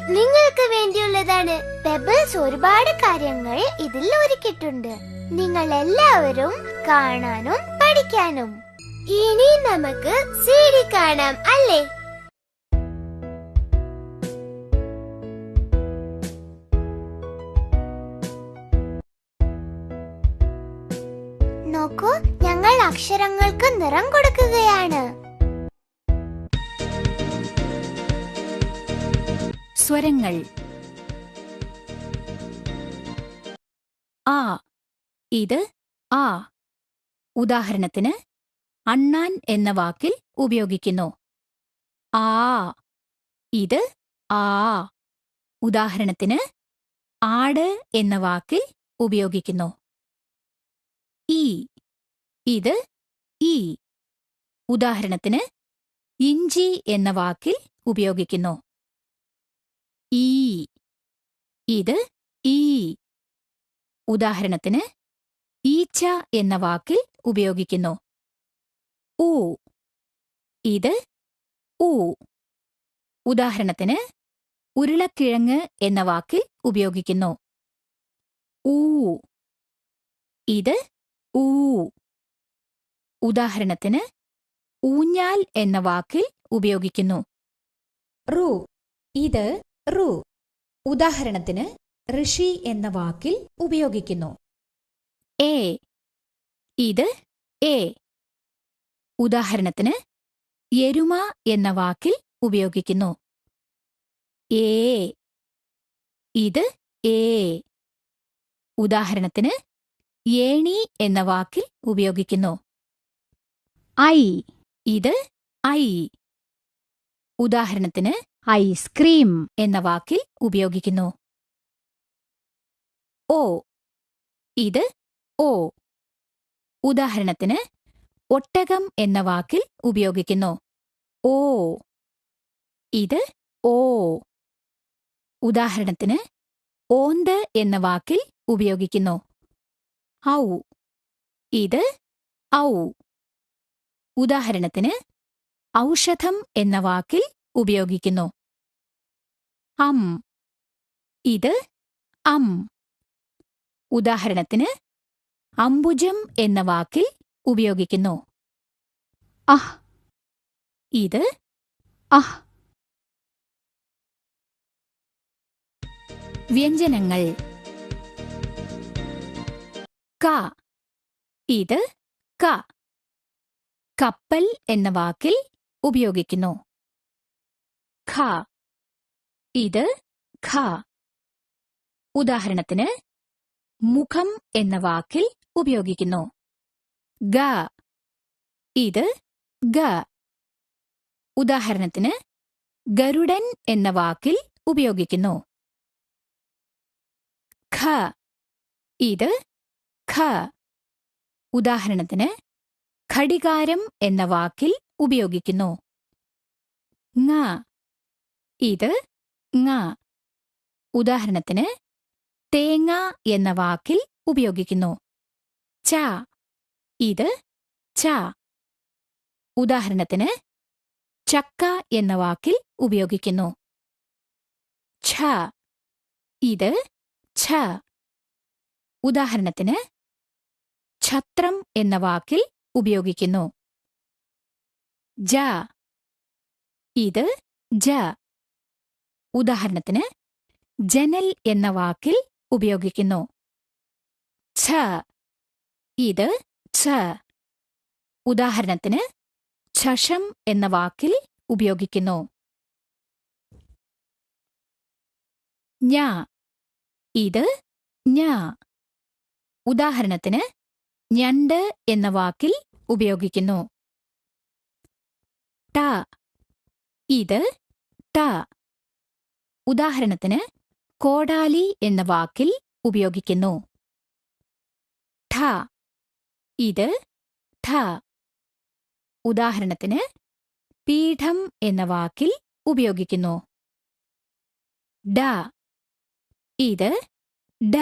നിങ്ങൾക്ക് വേണ്ടിയുള്ളതാണ്. പെബിൾസ് ഒരുപാട് കാര്യങ്ങൾ ഇതിൽ ഒരുക്കിയിട്ടുണ്ട്. നിങ്ങൾ എല്ലാവരും കാണാനും പഠിക്കാനും. ഇനി നമുക്ക് CD കാണാം, അല്ലേ? നോക്കൂ, ഞങ്ങൾ അക്ഷരങ്ങൾക്ക് നിറം കൊടുക്കുകയാണ്. സ്വരങ്ങൾ. ആ, ഇത് ആ. ഉദാഹരണത്തിന് അണ്ണാൻ എന്ന വാക്കിൽ ഉപയോഗിക്കുന്നു. ആ, ഇത് ആ. ഉദാഹരണത്തിന് ആട് എന്ന വാക്കിൽ ഉപയോഗിക്കുന്നു. ഈ, ഇത് ഈ. ഉദാഹരണത്തിന് ഇഞ്ചി എന്ന വാക്കിൽ ഉപയോഗിക്കുന്നു. ഈ, ഇത് ഈ. ഉദാഹരണത്തിന് ഈച്ച എന്ന വാക്കിൽ ഉപയോഗിക്കുന്നു. ഊ, ഇത് ഊ. ഉദാഹരണത്തിന് ഉരുളക്കിഴങ്ങ് എന്ന വാക്കിൽ ഉപയോഗിക്കുന്നു. ഊ, ഇത് ഊ. ഉദാഹരണത്തിന് ഊഞ്ഞാൽ എന്ന വാക്കിൽ ഉപയോഗിക്കുന്നു. റു, ഇത് റു. ഉദാഹരണത്തിന് ഋഷി എന്ന വാക്കിൽ ഉപയോഗിക്കുന്നു. എ, ഇത് എ. ഉദാഹരണത്തിന് എരുമ എന്ന വാക്കിൽ ഉപയോഗിക്കുന്നു. ഏ, ഇത് ഏ. ഉദാഹരണത്തിന് ഏണി എന്ന വാക്കിൽ ഉപയോഗിക്കുന്നു. ഐ, ഇത് ഐ. ഉദാഹരണത്തിന് ഐസ്ക്രീം എന്ന വാക്കിൽ ഉപയോഗിക്കുന്നു. ഓ, ഇത് ഓ. ഉദാഹരണത്തിന് ഒട്ടകം എന്ന വാക്കിൽ ഉപയോഗിക്കുന്നു. ഓ, ഇത് ഓ. ഉദാഹരണത്തിന് ഓന്ത് എന്ന വാക്കിൽ ഉപയോഗിക്കുന്നു. ഔ, ഇത് ഔ. ഉദാഹരണത്തിന് ഔഷധം എന്ന വാക്കിൽ ഉപയോഗിക്കുന്നു. അം, ഇത് അം. ഉദാഹരണത്തിന് അംബുജം എന്ന വാക്കിൽ ഉപയോഗിക്കുന്നു. അഹ്, ഇത് അഹ്. വ്യഞ്ജനങ്ങൾ. ക, ഇത് ക. കപ്പൽ എന്ന വാക്കിൽ ഉപയോഗിക്കുന്നു. ഖ, ഇത് ഖ. ഉദാഹരണത്തിന് മുഖം എന്ന വാക്കിൽ ഉപയോഗിക്കുന്നു. ഗ, ഇത് ഗ. ഉദാഹരണത്തിന് ഗരുഡൻ എന്ന വാക്കിൽ ഉപയോഗിക്കുന്നു. ഖ, ഇത് ഖ. ഉദാഹരണത്തിന് ഘടികാരം എന്ന വാക്കിൽ ഉപയോഗിക്കുന്നു. ങ, ഇത് ങ. ഉദാഹരണത്തിന് തേങ്ങ എന്ന വാക്കിൽ ഉപയോഗിക്കുന്നു. ച, ഇത് ച. ഉദാഹരണത്തിന് ചക്ക എന്ന വാക്കിൽ ഉപയോഗിക്കുന്നു. ഛ, ഇത് ഛ. ഉദാഹരണത്തിന് ഛത്രം എന്ന വാക്കിൽ ഉപയോഗിക്കുന്നു. ജ, ഇത് ജ. ഉദാഹരണത്തിന് ജനൽ എന്ന വാക്കിൽ ഉപയോഗിക്കുന്നു. ഛ, ഇത് ഛ. ഉദാഹരണത്തിന് ഛഷം എന്ന വാക്കിൽ ഉപയോഗിക്കുന്നു. ഞ, ഇത് ഞ. ഉദാഹരണത്തിന് ഞണ്ട് എന്ന വാക്കിൽ ഉപയോഗിക്കുന്നു. ട, ഇത് ട. ഉദാഹരണത്തിന് കോടാലി എന്ന വാക്കിൽ ഉപയോഗിക്കുന്നു. ഠ, ഇത് ഠ. ഉദാഹരണത്തിന് പീഠം എന്ന വാക്കിൽ ഉപയോഗിക്കുന്നു. ഡ, ഇത് ഡ.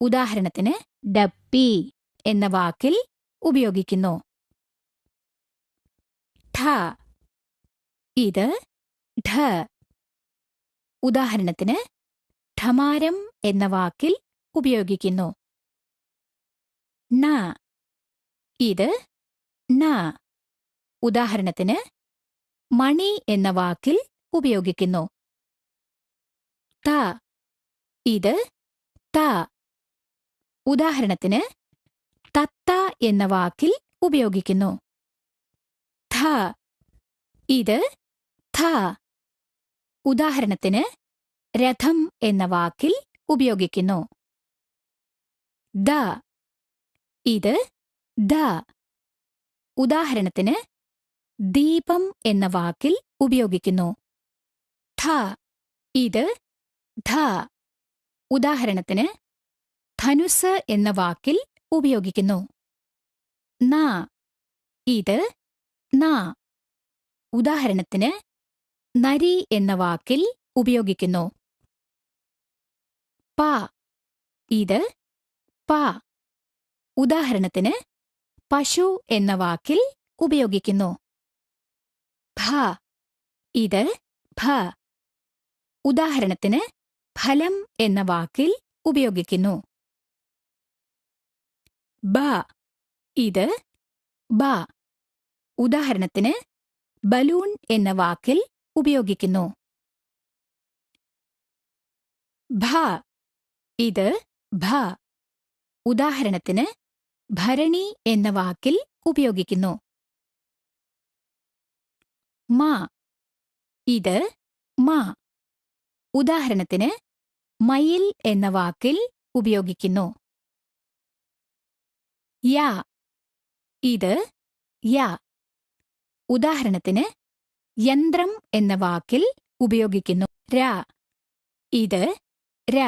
ഉദാഹരണത്തിന് ഡപ്പി എന്ന വാക്കിൽ ഉപയോഗിക്കുന്നു. ഠ, ഇത് ഠ. ഉദാഹരണത്തിന് ഠമാരം എന്ന വാക്കിൽ ഉപയോഗിക്കുന്നു. ന. ഇത് ന. ഉദാഹരണത്തിന് മണി എന്ന വാക്കിൽ ഉപയോഗിക്കുന്നു. ത. ഇത് ത. ഉദാഹരണത്തിന് തത്ത എന്ന വാക്കിൽ ഉപയോഗിക്കുന്നു. ഥ. ഇത് ഥ. ഉദാഹരണത്തിന് രഥം എന്ന വാക്കിൽ ഉപയോഗിക്കുന്നു. ദ. ഇത് ദ. ഉദാഹരണത്തിന് ദീപം എന്ന വാക്കിൽ ഉപയോഗിക്കുന്നു. ധ. ഇത് ധ. ഉദാഹരണത്തിന് ധനുസ് എന്ന വാക്കിൽ ഉപയോഗിക്കുന്നു. ന. ഇത് ന. ഉദാഹരണത്തിന് നരി എന്ന വാക്കിൽ ഉപയോഗിക്കുന്നു. പ. ഇത് പ. ഉദാഹരണത്തിന് പശു എന്ന വാക്കിൽ ഉപയോഗിക്കുന്നു. ഭ. ഇത് ഭ. ഉദാഹരണത്തിന് ഫലം എന്ന വാക്കിൽ ഉപയോഗിക്കുന്നു. ബ. ഇത് ബ. ഉദാഹരണത്തിന് ബലൂൺ എന്ന വാക്കിൽ ഉപയോഗിക്കുന്നു. ഭ. ഇത് ഭ. ഉദാഹരണത്തിന് ഭരണി എന്ന വാക്കിൽ ഉപയോഗിക്കുന്നു. മ. ഇത് മ. ഉദാഹരണത്തിന് മയിൽ എന്ന വാക്കിൽ ഉപയോഗിക്കുന്നു. യ. ഇത് യ. ഉദാഹരണത്തിന് യന്ത്രം എന്ന വാക്കിൽ ഉപയോഗിക്കുന്നു. ര. ഇത് ര.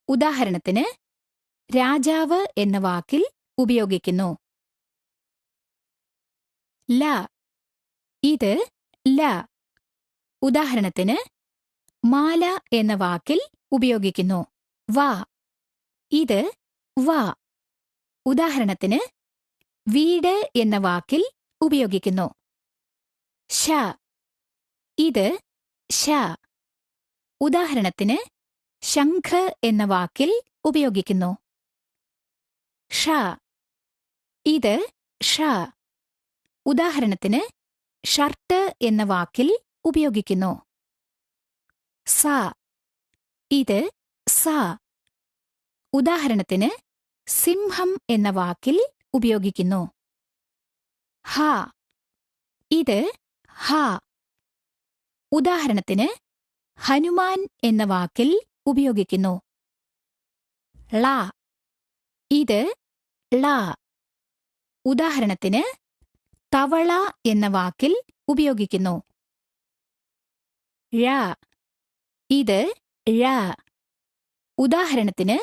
ഉദാഹരണത്തിന് രാജാവ് എന്ന വാക്കിൽ ഉപയോഗിക്കുന്നു. ല. ഇത് ല. ഉദാഹരണത്തിന് മാല എന്ന വാക്കിൽ ഉപയോഗിക്കുന്നു. വ. ഇത് വ. ഉദാഹരണത്തിന് വീട് എന്ന വാക്കിൽ ഉപയോഗിക്കുന്നു. ശ. ഇത് ശ. ഉദാഹരണത്തിന് ശംഖ് എന്ന വാക്കിൽ ഉപയോഗിക്കുന്നു. ഷ. ഇത് ഷ. ഉദാഹരണത്തിന് ഷർട്ട് എന്ന വാക്കിൽ ഉപയോഗിക്കുന്നു. സ. ഇത് സ. ഉദാഹരണത്തിന് സിംഹം എന്ന വാക്കിൽ ഉപയോഗിക്കുന്നു. ഹ. ഇത് ഹ. ഉദാഹരണത്തിന് ഹനുമാൻ എന്ന വാക്കിൽ ഉപയോഗിക്കുന്നു. ള. ഇത് ള. ഉദാഹരണത്തിന് തവള എന്ന വാക്കിൽ ഉപയോഗിക്കുന്നു. ഴ. ഇത് ഴ. ഉദാഹരണത്തിന്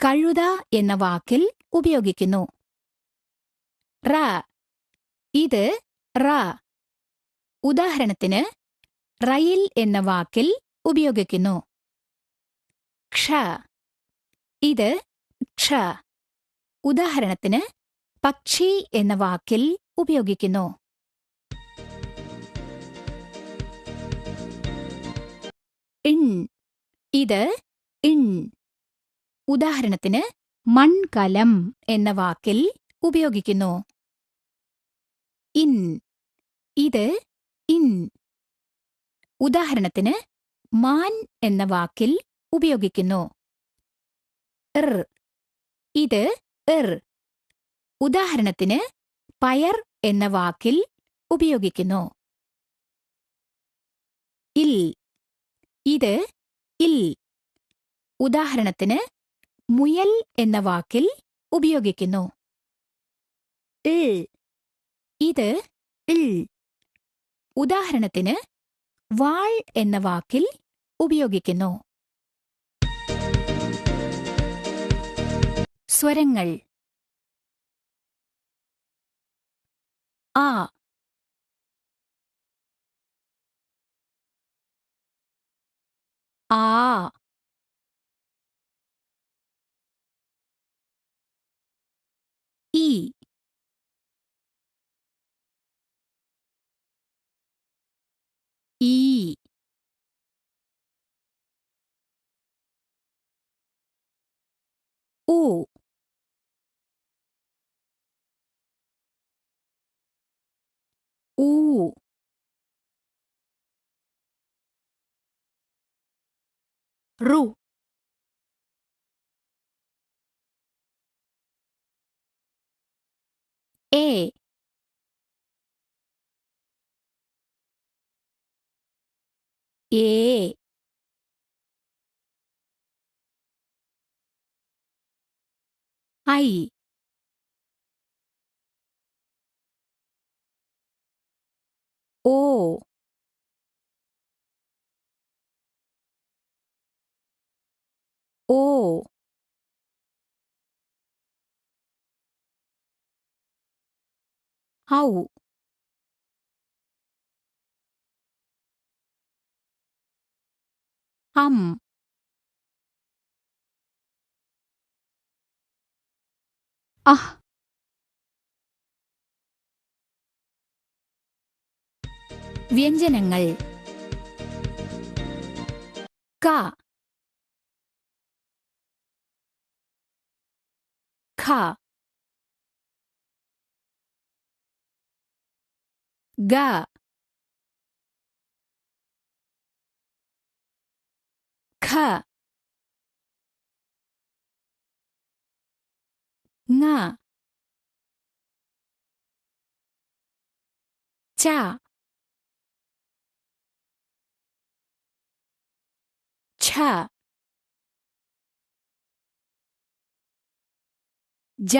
കഴുത എന്ന വാക്കിൽ ഉപയോഗിക്കുന്നു. റ. ഇത് റ. ഉദാഹരണത്തിന് റയിൽ എന്ന വാക്കിൽ ഉപയോഗിക്കുന്നു. ക്ഷ. ഇത് ക്ഷ. ഉദാഹരണത്തിന് പക്ഷി എന്ന വാക്കിൽ ഉപയോഗിക്കുന്നു. ഇൺ. ഇത് ഇൺ. ഉദാഹരണത്തിന് മൺകലം എന്ന വാക്കിൽ ഉപയോഗിക്കുന്നു. ഇൻ. ഇത് ഇൻ. ഉദാഹരണത്തിന് മാൻ എന്ന വാക്കിൽ ഉപയോഗിക്കുന്നു. ഇർ. ഇത് ഇർ. ഉദാഹരണത്തിന് പയർ എന്ന വാക്കിൽ ഉപയോഗിക്കുന്നു. ഇൽ. ഇത് ഇൽ. ഉദാഹരണത്തിന് മുയൽ എന്ന വാക്കിൽ ഉപയോഗിക്കുന്നു. ഇൾ. ഇത് ഇൾ. ഉദാഹരണത്തിന് വാൾ എന്ന വാക്കിൽ ഉപയോഗിക്കുന്നു. സ്വരങ്ങൾ. ആ. ആ. ഈ. ഈ. ഊ. റു. എ. ഏ. ഐ. ഓ. ഓ. ഔ. അം. അഹ്. വ്യഞ്ജനങ്ങൾ. ക. ഖ. ഗ. ഖ. ങ. ച. ഛ. ജ.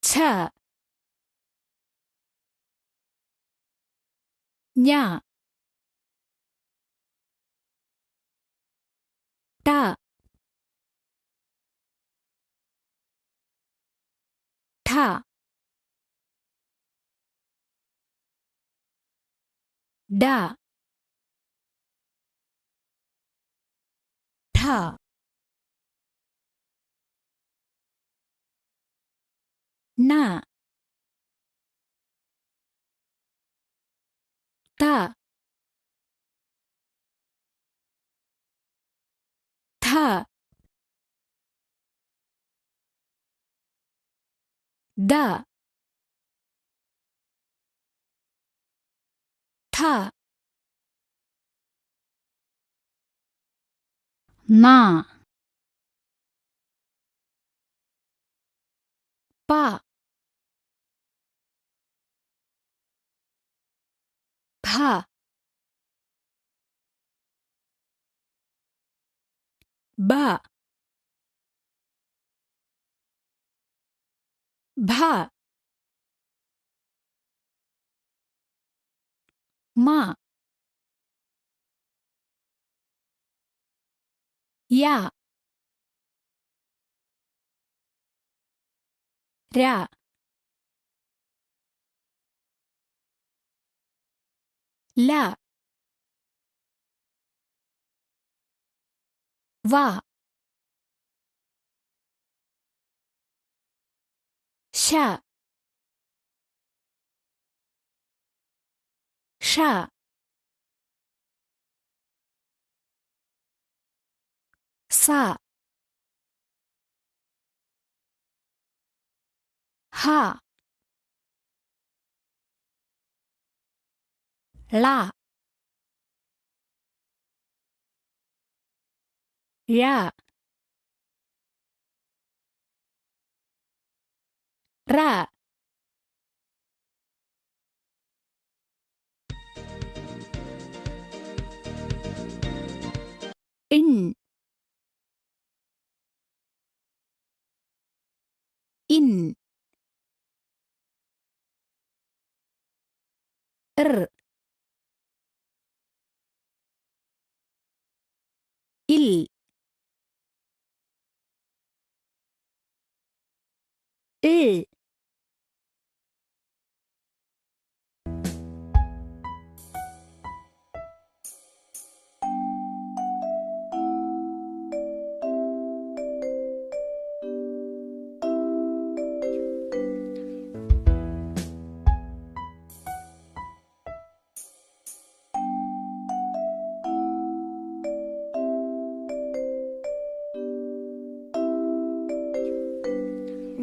ഛ. ഞ. ട. ഠ. ഡ. ഠ. ന. ത. ഥ. ദ. ഥ. ന. പ. ഭ. ബ. ഭ. മ. യ. ര. ല. വ. ശ. ഷ. സ. ഹ. ള. ഴ. റ. ഇൻ. ഇൻ. ഇർ. ഇൽ. ഇൾ.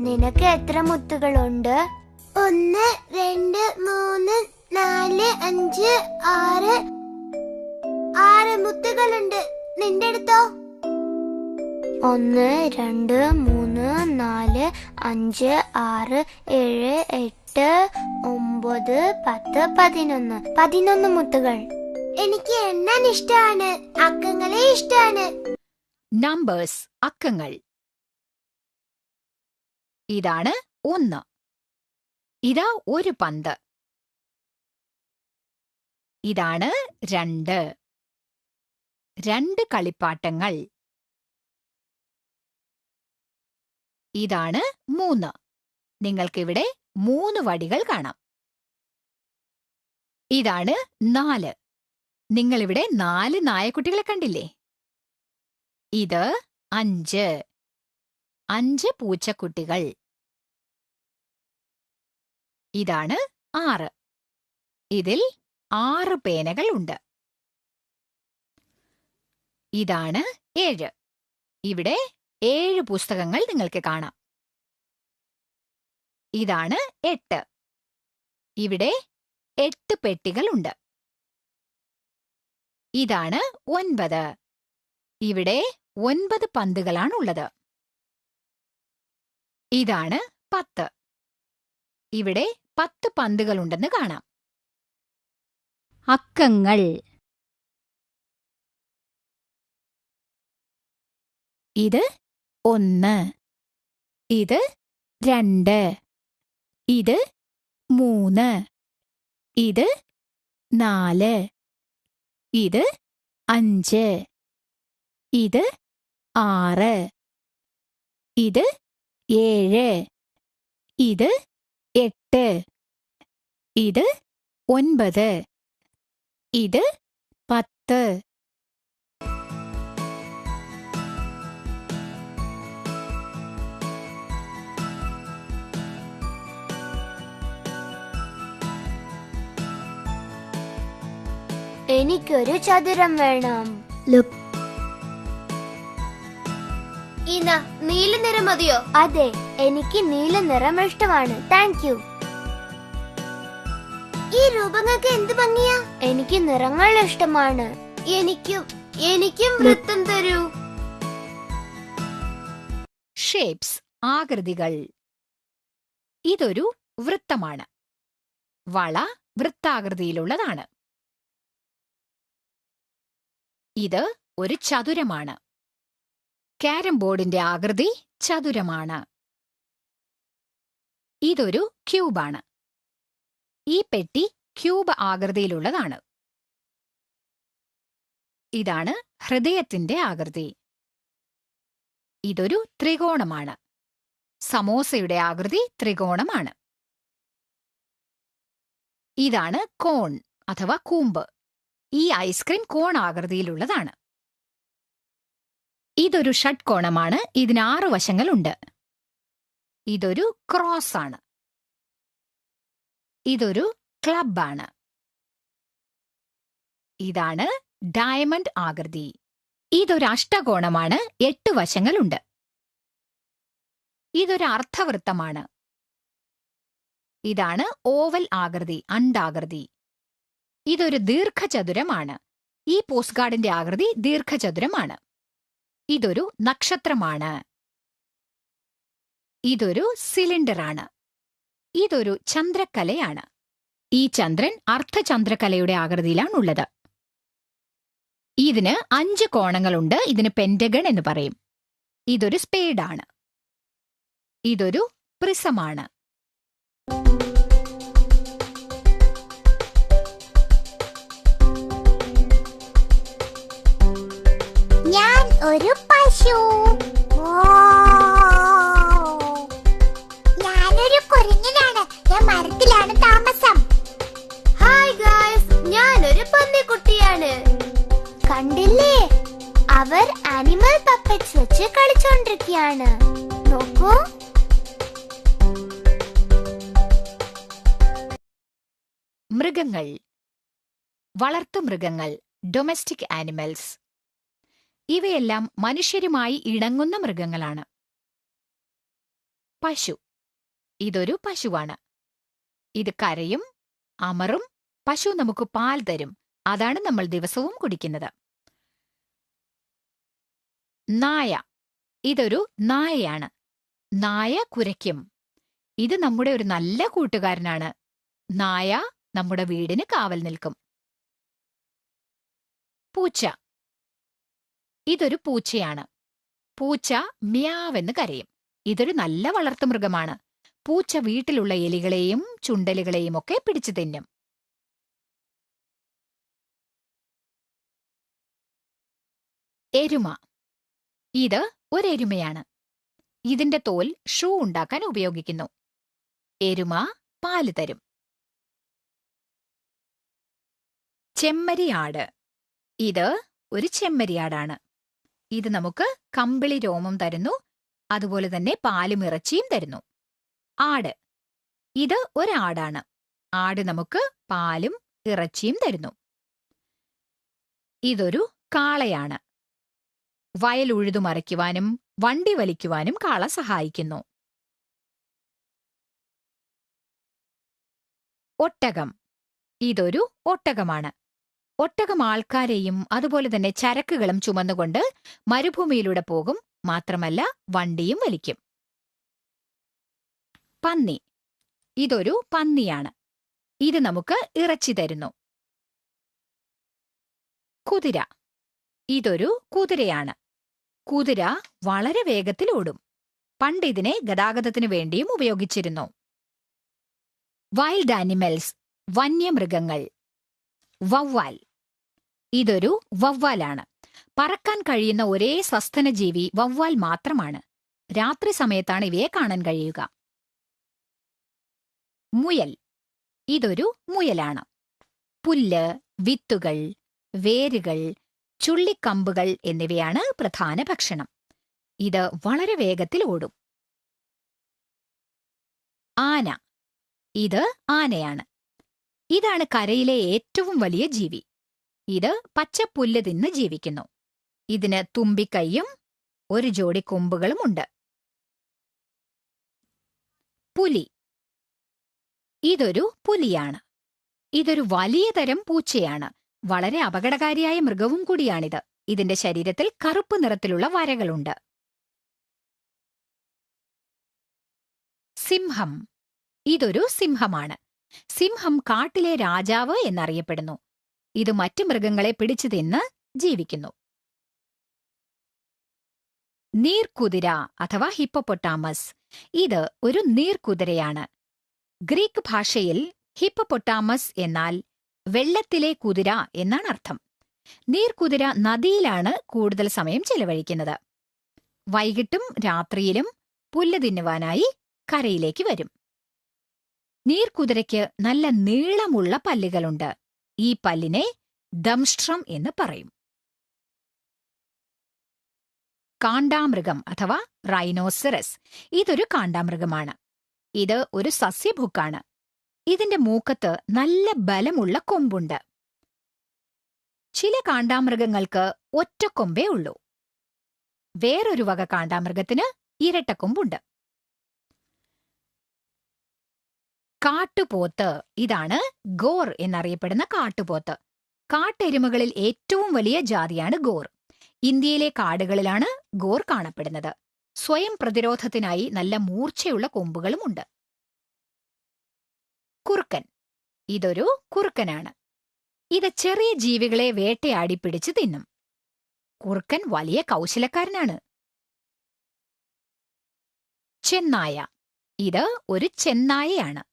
നിനക്ക് എത്ര മുത്തുകളുണ്ട്? 1 2 3 4 5 6 6 മുത്തുകളുണ്ട്. നിന്റെ അടുത്തോ? 1 2 3 4 5 6 7 8 9 10 11 11 മുത്തുകൾ. എനിക്ക് എണ്ണാൻ ഇഷ്ടമാണ്. അക്കങ്ങളെ ഇഷ്ടമാണ്. നമ്പേഴ്സ് അക്കങ്ങൾ. ഇതാണ് 1. ഇതാ ഒരു പന്ത്. ഇതാണ് 2. 2 കളിപ്പാട്ടങ്ങൾ. ഇതാണ് 3. നിങ്ങൾക്കിവിടെ 3 വടികൾ കാണാം. ഇതാണ് 4. നിങ്ങളിവിടെ 4 നായക്കുട്ടികളെ കണ്ടില്ലേ? ഇത് 5. 5 പൂച്ചക്കുട്ടികൾ. ഇതാണ് 6. ഇതിൽ 6 പേനകൾ ഉണ്ട്. ഇതാണ് 7. ഇവിടെ 7 പുസ്തകങ്ങൾ നിങ്ങൾക്ക് കാണാം. ഇതാണ് 8. ഇവിടെ 8 പെട്ടികൾ ഉണ്ട്. ഇതാണ് 9. ഇവിടെ 9 പന്തുകളാണുള്ളത്. ഇതാണ് 10. ഇവിടെ 10 പന്തുകളുണ്ടെന്ന് കാണാം. അക്കങ്ങൾ. ഇത് 1. ഇത് 2. ഇത് 3. ഇത് 4. ഇത് 5. ഇത് 6. ഇത് 7. ഇത് 8. ഇത് 9. ഇത് 10. എനിക്കൊരു ചതുരം വേണം. നീല നിറം മതിയോ? അതെ, എനിക്ക് നീല നിറം ഇഷ്ടമാണ്. Thank you. ഈ രൂപങ്ങൾക്ക് എന്ത് ഭംഗിയാ. എനിക്ക് നിറങ്ങൾ ഇഷ്ടമാണ്. എനിക്കും വൃത്തം തരൂ. ഷേപ്സ് ആകൃതികൾ. ഇതൊരു വൃത്തമാണ്. വള വൃത്താകൃതിയിലുള്ളതാണ്. ഇത് ഒരു ചതുരമാണ്. ക്യാരം ബോർഡിന്റെ ആകൃതി ചതുരമാണ്. ഇതൊരു ക്യൂബാണ്. ഈ പെട്ടി ക്യൂബ് ആകൃതിയിലുള്ളതാണ്. ഇതാണ് ഹൃദയത്തിന്റെ ആകൃതി. ഇതൊരു ത്രികോണമാണ്. സമോസയുടെ ആകൃതി ത്രികോണമാണ്. ഇതാണ് കോൺ അഥവാ കൂമ്പ്. ഈ ഐസ്ക്രീം കോൺ ആകൃതിയിലുള്ളതാണ്. ഇതൊരു ഷഡ്കോണമാണ്. ഇതിന് 6 വശങ്ങളുണ്ട്. ഇതൊരു ക്രോസ് ആണ്. ഇതൊരു ക്ലബാണ്. ഇതാണ് ഡയമണ്ട് ആകൃതി. ഇതൊരു അഷ്ടകോണമാണ്. 8 വശങ്ങളുണ്ട്. ഇതൊരു അർദ്ധവൃത്തമാണ്. ഇതാണ് ഓവൽ ആകൃതി, അണ്ഡാകൃതി. ഇതൊരു ദീർഘചതുരമാണ്. ഈ പോസ്റ്റ് കാർഡിന്റെ ആകൃതി ദീർഘചതുരമാണ്. ഇതൊരു നക്ഷത്രമാണ്. ഇതൊരു സിലിണ്ടറാണ്. ഇതൊരു ചന്ദ്രക്കലയാണ്. ഈ ചന്ദ്രൻ അർദ്ധചന്ദ്രക്കലയുടെ ആകൃതിയിലാണുള്ളത്. ഇതിന് 5 കോണങ്ങളുണ്ട്. ഇതിന് പെന്റഗൺ എന്ന് പറയും. ഇതൊരു സ്പേഡാണ്. ഇതൊരു പ്രിസമാണ്. ഞാൻ ഒരു പശു. ഞാനൊരു കുരങ്ങനാണ്. ഞാൻ മരത്തിലാണ് താമസം. ഹായ് ഗായ്സ്, ഞാനൊരു പന്നിക്കുട്ടിയാണ്. കണ്ടില്ലേ, അവർ ആനിമൽ പപ്പറ്റ്സ് വെച്ച് കളിച്ചോണ്ടിരിക്കുകയാണ്. നോക്കൂ. മൃഗങ്ങൾ. വളർത്തുമൃഗങ്ങൾ, ഡൊമസ്റ്റിക് ആനിമൽസ്. ഇവയെല്ലാം മനുഷ്യരുമായി ഇണങ്ങുന്ന മൃഗങ്ങളാണ്. പശു. ഇതൊരു പശുവാണ്. ഇത് കരയും, അമറും. പശു നമുക്ക് പാൽ തരും. അതാണ് നമ്മൾ ദിവസവും കുടിക്കുന്നത്. നായ. ഇതൊരു നായയാണ്. നായ കുരയ്ക്കും. ഇത് നമ്മുടെ ഒരു നല്ല കൂട്ടുകാരനാണ്. നായ നമ്മുടെ വീടിന് കാവൽ നിൽക്കും. പൂച്ച. ഇതൊരു പൂച്ചയാണ്. പൂച്ച മ്യാവെന്ന് കരയും. ഇതൊരു നല്ല വളർത്തുമൃഗമാണ്. പൂച്ച വീട്ടിലുള്ള എലികളെയും ചുണ്ടലുകളെയും ഒക്കെ പിടിച്ചു തിന്നും. എരുമ. ഇത് ഒരെരുമയാണ്. ഇതിന്റെ തോൽ ഷൂ ഉണ്ടാക്കാൻ ഉപയോഗിക്കുന്നു. എരുമ പാല് തരും. ചെമ്മരിയാട്. ഇത് ഒരു ചെമ്മരിയാടാണ്. ഇത് നമുക്ക് കമ്പിളി രോമം തരുന്നു. അതുപോലെ തന്നെ പാലും ഇറച്ചിയും തരുന്നു. ആട്. ഇത് ഒരാടാണ്. ആട് നമുക്ക് പാലും ഇറച്ചിയും തരുന്നു. ഇതൊരു കാളയാണ്. വയൽ ഉഴുതുമറിക്കുവാനും വണ്ടി വലിക്കുവാനും കാള സഹായിക്കുന്നു. ഒട്ടകം. ഇതൊരു ഒട്ടകമാണ്. ഒട്ടകം ആൾക്കാരെയും അതുപോലെ തന്നെ ചരക്കുകളും ചുമന്നുകൊണ്ട് മരുഭൂമിയിലൂടെ പോകും. മാത്രമല്ല വണ്ടിയും വലിക്കും. പന്നി. ഇതൊരു പന്നിയാണ്. ഇത് നമുക്ക് ഇറച്ചി തരുന്നു. കുതിര. ഇതൊരു കുതിരയാണ്. കുതിര വളരെ വേഗത്തിൽ ഓടും. പണ്ട് ഇതിനെ ഗതാഗതത്തിനു വേണ്ടിയും ഉപയോഗിച്ചിരുന്നു. Wild animals. വന്യമൃഗങ്ങൾ. വവ്വാൽ. ഇതൊരു വവ്വാലാണ്. പറക്കാൻ കഴിയുന്ന ഒരേ സസ്തനജീവി വവ്വാൽ മാത്രമാണ്. രാത്രി സമയത്താണ് ഇവയെ കാണാൻ കഴിയുക. മുയൽ. ഇതൊരു മുയലാണ്. പുല്ല്, വിത്തുകൾ, വേരുകൾ, ചുള്ളിക്കമ്പുകൾ എന്നിവയാണ് പ്രധാന ഭക്ഷണം. ഇത് വളരെ വേഗത്തിൽ ഓടും. ആന. ഇത് ആനയാണ്. ഇതാണ് കരയിലെ ഏറ്റവും വലിയ ജീവി. ഇത് പച്ചപ്പുല്ല് തിന്ന് ജീവിക്കുന്നു. ഇതിന് തുമ്പിക്കൈയും ഒരു ജോഡി കൊമ്പുകളുമുണ്ട്. പുലി. ഇതൊരു പുലിയാണ്. ഇതൊരു വലിയ തരം പൂച്ചയാണ്. വളരെ അപകടകാരിയായ മൃഗവും കൂടിയാണിത്. ഇതിന്റെ ശരീരത്തിൽ കറുപ്പ് നിറത്തിലുള്ള വരകളുണ്ട്. സിംഹം. ഇതൊരു സിംഹമാണ്. സിംഹം കാട്ടിലെ രാജാവ് എന്നറിയപ്പെടുന്നു. ഇത് മറ്റു മൃഗങ്ങളെ പിടിച്ചു തിന്ന് ജീവിക്കുന്നു. നീർക്കുതിര അഥവാ ഹിപ്പോപ്പൊട്ടാമസ്. ഇത് ഒരു നീർക്കുതിരയാണ്. ഗ്രീക്ക് ഭാഷയിൽ ഹിപ്പോപ്പൊട്ടാമസ് എന്നാൽ വെള്ളത്തിലെ കുതിര എന്നാണ് അർത്ഥം. നീർക്കുതിര നദിയിലാണ് കൂടുതൽ സമയം ചെലവഴിക്കുന്നത്. വൈകിട്ടും രാത്രിയിലും പുല്ല് തിന്നുവാനായി കരയിലേക്ക് വരും. നീർക്കുതിരയ്ക്ക് നല്ല നീളമുള്ള പല്ലുകളുണ്ട്. ഈ പല്ലിനെ ദംഷ്ട്രം എന്ന് പറയും. കാണ്ടാമൃഗം അഥവാ റൈനോസറസ്. ഇതൊരു കാണ്ടാമൃഗമാണ്. ഇത് ഒരു സസ്യഭുക്കാണ്. ഇതിന്റെ മൂക്കത്ത് നല്ല ബലമുള്ള കൊമ്പുണ്ട്. ചില കാണ്ടാമൃഗങ്ങൾക്ക് ഒറ്റക്കൊമ്പേ ഉള്ളൂ. വേറൊരു വക കാണ്ടാമൃഗത്തിന് ഇരട്ടക്കൊമ്പുണ്ട്. കാട്ടുപോത്ത്. ഇതാണ് ഗോർ എന്നറിയപ്പെടുന്ന കാട്ടുപോത്ത്. കാട്ടെരുമകളിൽ ഏറ്റവും വലിയ ജാതിയാണ് ഗോർ. ഇന്ത്യയിലെ കാടുകളിലാണ് ഗോർ കാണപ്പെടുന്നത്. സ്വയം പ്രതിരോധത്തിനായി നല്ല മൂർച്ചയുള്ള കൊമ്പുകളുമുണ്ട്. കുറുക്കൻ. ഇതൊരു കുറുക്കനാണ്. ഇത് ചെറിയ ജീവികളെ വേട്ടയാടി പിടിച്ചു തിന്നും. കുറുക്കൻ വലിയ കൗശലക്കാരനാണ്. ചെന്നായ. ഇത് ഒരു ചെന്നായയാണ്.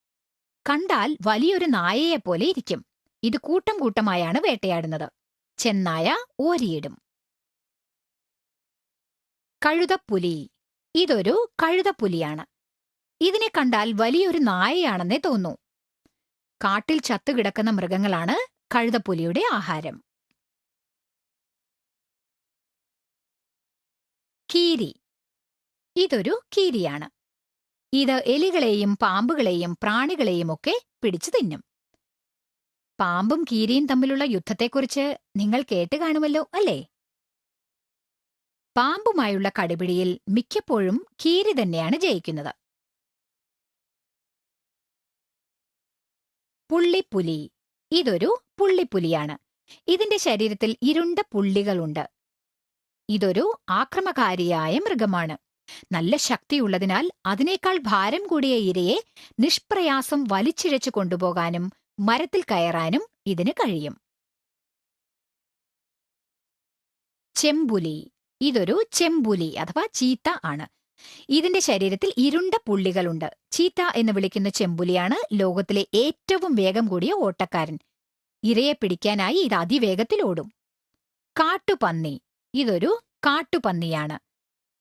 കണ്ടാൽ വലിയൊരു നായയെപ്പോലെ ഇരിക്കും. ഇത് കൂട്ടം കൂട്ടമായാണ് വേട്ടയാടുന്നത്. ചെന്നായ ഓരിയിടും. കഴുതപ്പുലി. ഇതൊരു കഴുതപ്പുലിയാണ്. ഇതിനെ കണ്ടാൽ വലിയൊരു നായയാണെന്നേ തോന്നൂ. കാട്ടിൽ ചത്തുകിടക്കുന്ന മൃഗങ്ങളാണ് കഴുതപ്പുലിയുടെ ആഹാരം. കീരി. ഇതൊരു കീരിയാണ്. ഇത് എലികളെയും പാമ്പുകളെയും പ്രാണികളെയും ഒക്കെ പിടിച്ചു തിന്നും. പാമ്പും കീരിയും തമ്മിലുള്ള യുദ്ധത്തെക്കുറിച്ച് നിങ്ങൾ കേട്ട് കാണുമല്ലോ, അല്ലേ? പാമ്പുമായുള്ള കടുപിടിയിൽ മിക്കപ്പോഴും കീരി തന്നെയാണ് ജയിക്കുന്നത്. പുള്ളിപ്പുലി. ഇതൊരു പുള്ളിപ്പുലിയാണ്. ഇതിന്റെ ശരീരത്തിൽ ഇരുണ്ട പുള്ളികളുണ്ട്. ഇതൊരു ആക്രമകാരിയായ മൃഗമാണ്. നല്ല ശക്തിയുള്ളതിനാൽ അതിനേക്കാൾ ഭാരം കൂടിയ ഇരയെ നിഷ്പ്രയാസം വലിച്ചിഴച്ചു കൊണ്ടുപോകാനും മരത്തിൽ കയറാനും ഇതിന് കഴിയും. ചെമ്പുലി. ഇതൊരു ചെമ്പുലി അഥവാ ചീത്ത ആണ്. ഇതിന്റെ ശരീരത്തിൽ ഇരുണ്ട പുള്ളികളുണ്ട്. ചീത്ത എന്ന് വിളിക്കുന്ന ചെമ്പുലിയാണ് ലോകത്തിലെ ഏറ്റവും വേഗം കൂടിയ ഓട്ടക്കാരൻ. ഇരയെ പിടിക്കാനായി ഇത് അതിവേഗത്തിൽ ഓടും. കാട്ടുപന്നി. ഇതൊരു കാട്ടുപന്നിയാണ്.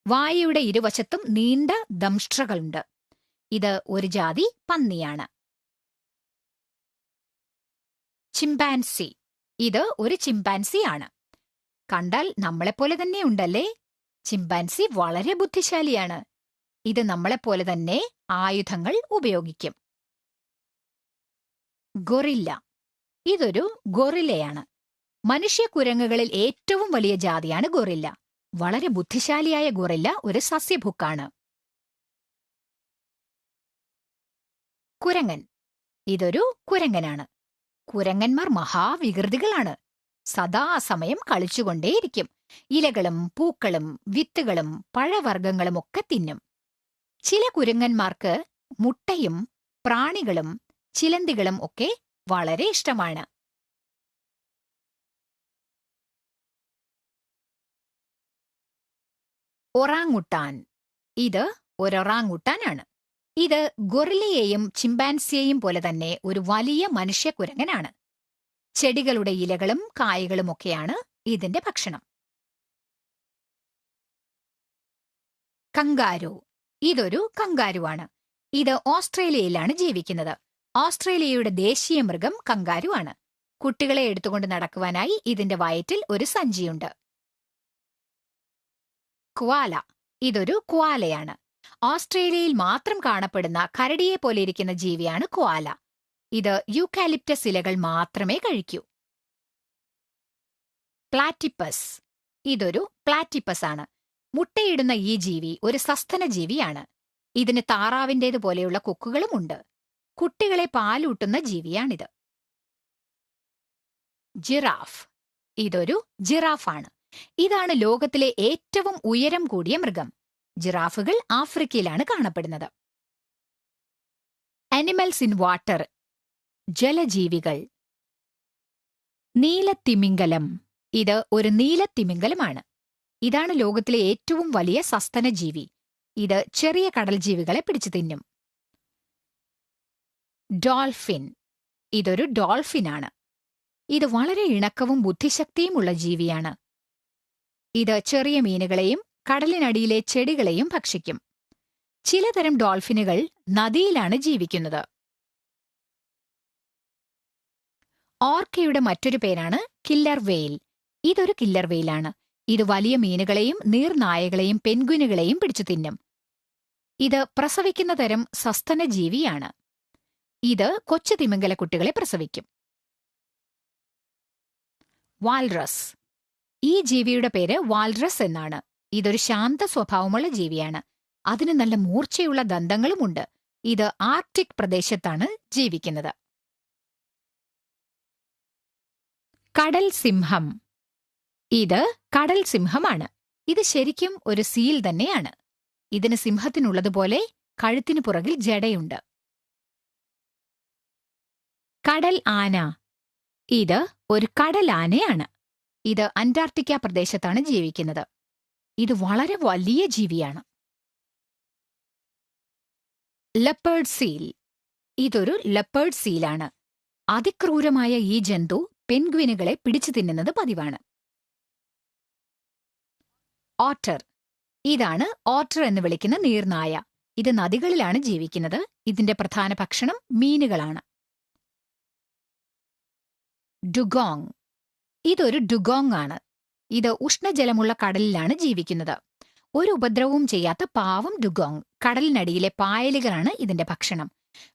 വായയുടെ ഇരുവശത്തും നീണ്ട ദംഷ്ട്രകളുണ്ട്. ഇത് ഒരു ജാതി പന്നിയാണ്. ചിമ്പാൻസി. ഇത് ഒരു ചിമ്പാൻസി ആണ്. കണ്ടാൽ നമ്മളെപ്പോലെ തന്നെ ഉണ്ടല്ലേ? ചിമ്പാൻസി വളരെ ബുദ്ധിശാലിയാണ്. ഇത് നമ്മളെപ്പോലെ തന്നെ ആയുധങ്ങൾ ഉപയോഗിക്കും. ഗൊറില്ല. ഇതൊരു ഗൊറില്ലയാണ്. മനുഷ്യക്കുരങ്ങുകളിൽ ഏറ്റവും വലിയ ജാതിയാണ് ഗൊറില്ല. വളരെ ബുദ്ധിശാലിയായ ഗൊറില്ല ഒരു സസ്യഭുക്കാണ്. കുരങ്ങൻ. ഇതൊരു കുരങ്ങനാണ്. കുരങ്ങന്മാർ മഹാവികൃതികളാണ്. സദാസമയം കളിച്ചുകൊണ്ടേയിരിക്കും. ഇലകളും പൂക്കളും വിത്തുകളും പഴവർഗ്ഗങ്ങളും ഒക്കെ തിന്നും. ചില കുരങ്ങന്മാർക്ക് മുട്ടയും പ്രാണികളും ചിലന്തികളും ഒക്കെ വളരെ ഇഷ്ടമാണ്. ഒറാങ്ങുട്ടാൻ. ഇത് ഒറോറാങ്ങുട്ടാനാണ്. ഇത് ഗൊറില്ലയെയും ചിമ്പാൻസിയെയും പോലെ തന്നെ ഒരു വലിയ മനുഷ്യക്കുരങ്ങനാണ്. ചെടികളുടെ ഇലകളും കായകളുമൊക്കെയാണ് ഇതിന്റെ ഭക്ഷണം. കങ്കാരു. ഇതൊരു കങ്കാരുവാണ്. ഇത് ഓസ്ട്രേലിയയിലാണ് ജീവിക്കുന്നത്. ഓസ്ട്രേലിയയുടെ ദേശീയ മൃഗം കങ്കാരു ആണ്. കുട്ടികളെ എടുത്തുകൊണ്ട് നടക്കുവാനായി ഇതിന്റെ വയറ്റിൽ ഒരു സഞ്ചിയുണ്ട്. ക്വാല. ഇതൊരു ക്വാലയാണ്. ഓസ്ട്രേലിയയിൽ മാത്രം കാണപ്പെടുന്ന കരടിയെ പോലെ ഇരിക്കുന്ന ജീവിയാണ് ക്വാല. ഇത് യൂക്കാലിപ്റ്റസ് ഇലകൾ മാത്രമേ കഴിക്കൂ. പ്ലാറ്റിപ്പസ്. ഇതൊരു പ്ലാറ്റിപ്പസ് ആണ്. മുട്ടയിടുന്ന ഈ ജീവി ഒരു സസ്തന ജീവിയാണ്. ഇതിന് താറാവിന്റേതുപോലെയുള്ള കൊക്കുകളുമുണ്ട്. കുട്ടികളെ പാലൂട്ടുന്ന ജീവിയാണിത്. ജിറാഫ്. ഇതൊരു ജിറാഫാണ്. ഇതാണ് ലോകത്തിലെ ഏറ്റവും ഉയരം കൂടിയ മൃഗം. ജിറാഫുകൾ ആഫ്രിക്കയിലാണ് കാണപ്പെടുന്നത്. Animals in water. ജലജീവികൾ. നീലത്തിമിംഗലം. ഇത് ഒരു നീലത്തിമിംഗലമാണ്. ഇതാണ് ലോകത്തിലെ ഏറ്റവും വലിയ സസ്തന ജീവി. ഇത് ചെറിയ കടൽ ജീവികളെ പിടിച്ചു തിന്നും. ഡോൾഫിൻ. ഇതൊരു ഡോൾഫിനാണ്. ഇത് വളരെ ഇണക്കവും ബുദ്ധിശക്തിയുമുള്ള ജീവിയാണ്. ഇത് ചെറിയ മീനുകളെയും കടലിനടിയിലെ ചെടികളെയും ഭക്ഷിക്കും. ചിലതരം ഡോൾഫിനുകൾ നദിയിലാണ് ജീവിക്കുന്നത്. ഓർക്കയുടെ മറ്റൊരു പേരാണ് കില്ലർ വെയിൽ. ഇതൊരു കില്ലർ വെയിലാണ്. ഇത് വലിയ മീനുകളെയും നീർനായകളെയും പെൻഗ്വിനുകളെയും പിടിച്ചു തിന്നും. ഇത് പ്രസവിക്കുന്ന തരം സസ്തന ജീവിയാണ്. ഇത് കൊച്ചു തിമിംഗലക്കുട്ടികളെ പ്രസവിക്കും. വാൽറസ്. ഈ ജീവിയുടെ പേര് വാൽറസ് എന്നാണ്. ഇതൊരു ശാന്ത സ്വഭാവമുള്ള ജീവിയാണ്. അതിന് നല്ല മൂർച്ചയുള്ള ദന്തങ്ങളുമുണ്ട്. ഇത് ആർക്ടിക് പ്രദേശത്താണ് ജീവിക്കുന്നത്. കടൽ സിംഹം. ഇത് കടൽ സിംഹമാണ്. ഇത് ശരിക്കും ഒരു സീൽ തന്നെയാണ്. ഇതിന് സിംഹത്തിനുള്ളതുപോലെ കഴുത്തിനു പുറകിൽ ജടയുണ്ട്. കടൽ ആന. ഇത് ഒരു കടൽ ആനയാണ്. ഇത് അന്റാർട്ടിക്ക പ്രദേശത്താണ് ജീവിക്കുന്നത്. ഇത് വളരെ വലിയ ജീവിയാണ്. Leopard seal. ഇതൊരു ലെപ്പേർഡ് സീലാണ്. അതിക്രൂരമായ ഈ ജന്തു പെൻഗ്വിനുകളെ പിടിച്ചു തിന്നുന്നത് പതിവാണ്. ഓട്ടർ. ഇതാണ് ഓട്ടർ എന്ന് വിളിക്കുന്ന നീർനായ. ഇത് നദികളിലാണ് ജീവിക്കുന്നത്. ഇതിന്റെ പ്രധാന ഭക്ഷണം മീനുകളാണ്. ഡുഗോങ്. ഇതൊരു ഡുഗോങ് ആണ്. ഇത് ഉഷ്ണജലമുള്ള കടലിലാണ് ജീവിക്കുന്നത്. ഒരു ഉപദ്രവവും ചെയ്യാത്ത പാവം ഡുഗോങ്. കടലിനടിയിലെ പായലുകളാണ് ഇതിന്റെ ഭക്ഷണം.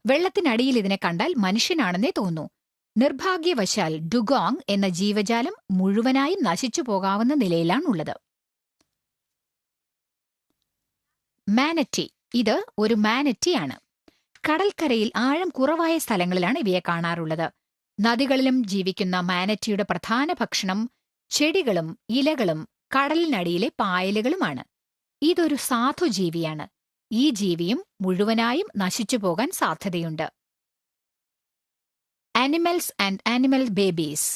വെള്ളത്തിനടിയിൽ ഇതിനെ കണ്ടാൽ മനുഷ്യനാണെന്നേ തോന്നൂ. നിർഭാഗ്യവശാൽ ഡുഗോങ് എന്ന ജീവജാലം മുഴുവനായും നശിച്ചു പോകാവുന്ന നിലയിലാണുള്ളത്. മാനറ്റി. ഇത് ഒരു മാനറ്റിയാണ്. കടൽക്കരയിൽ ആഴം കുറവായ സ്ഥലങ്ങളിലാണ് ഇവയെ കാണാറുള്ളത്. നദികളിലും ജീവിക്കുന്ന മാനറ്റിയുടെ പ്രധാന ഭക്ഷണം ചെടികളും ഇലകളും കടലിനടിയിലെ പായലുകളുമാണ്. ഇതൊരു സാധുജീവിയാണ്. ഈ ജീവിയും മുഴുവനായും നശിച്ചു പോകാൻ സാധ്യതയുണ്ട്. Animals and animal babies.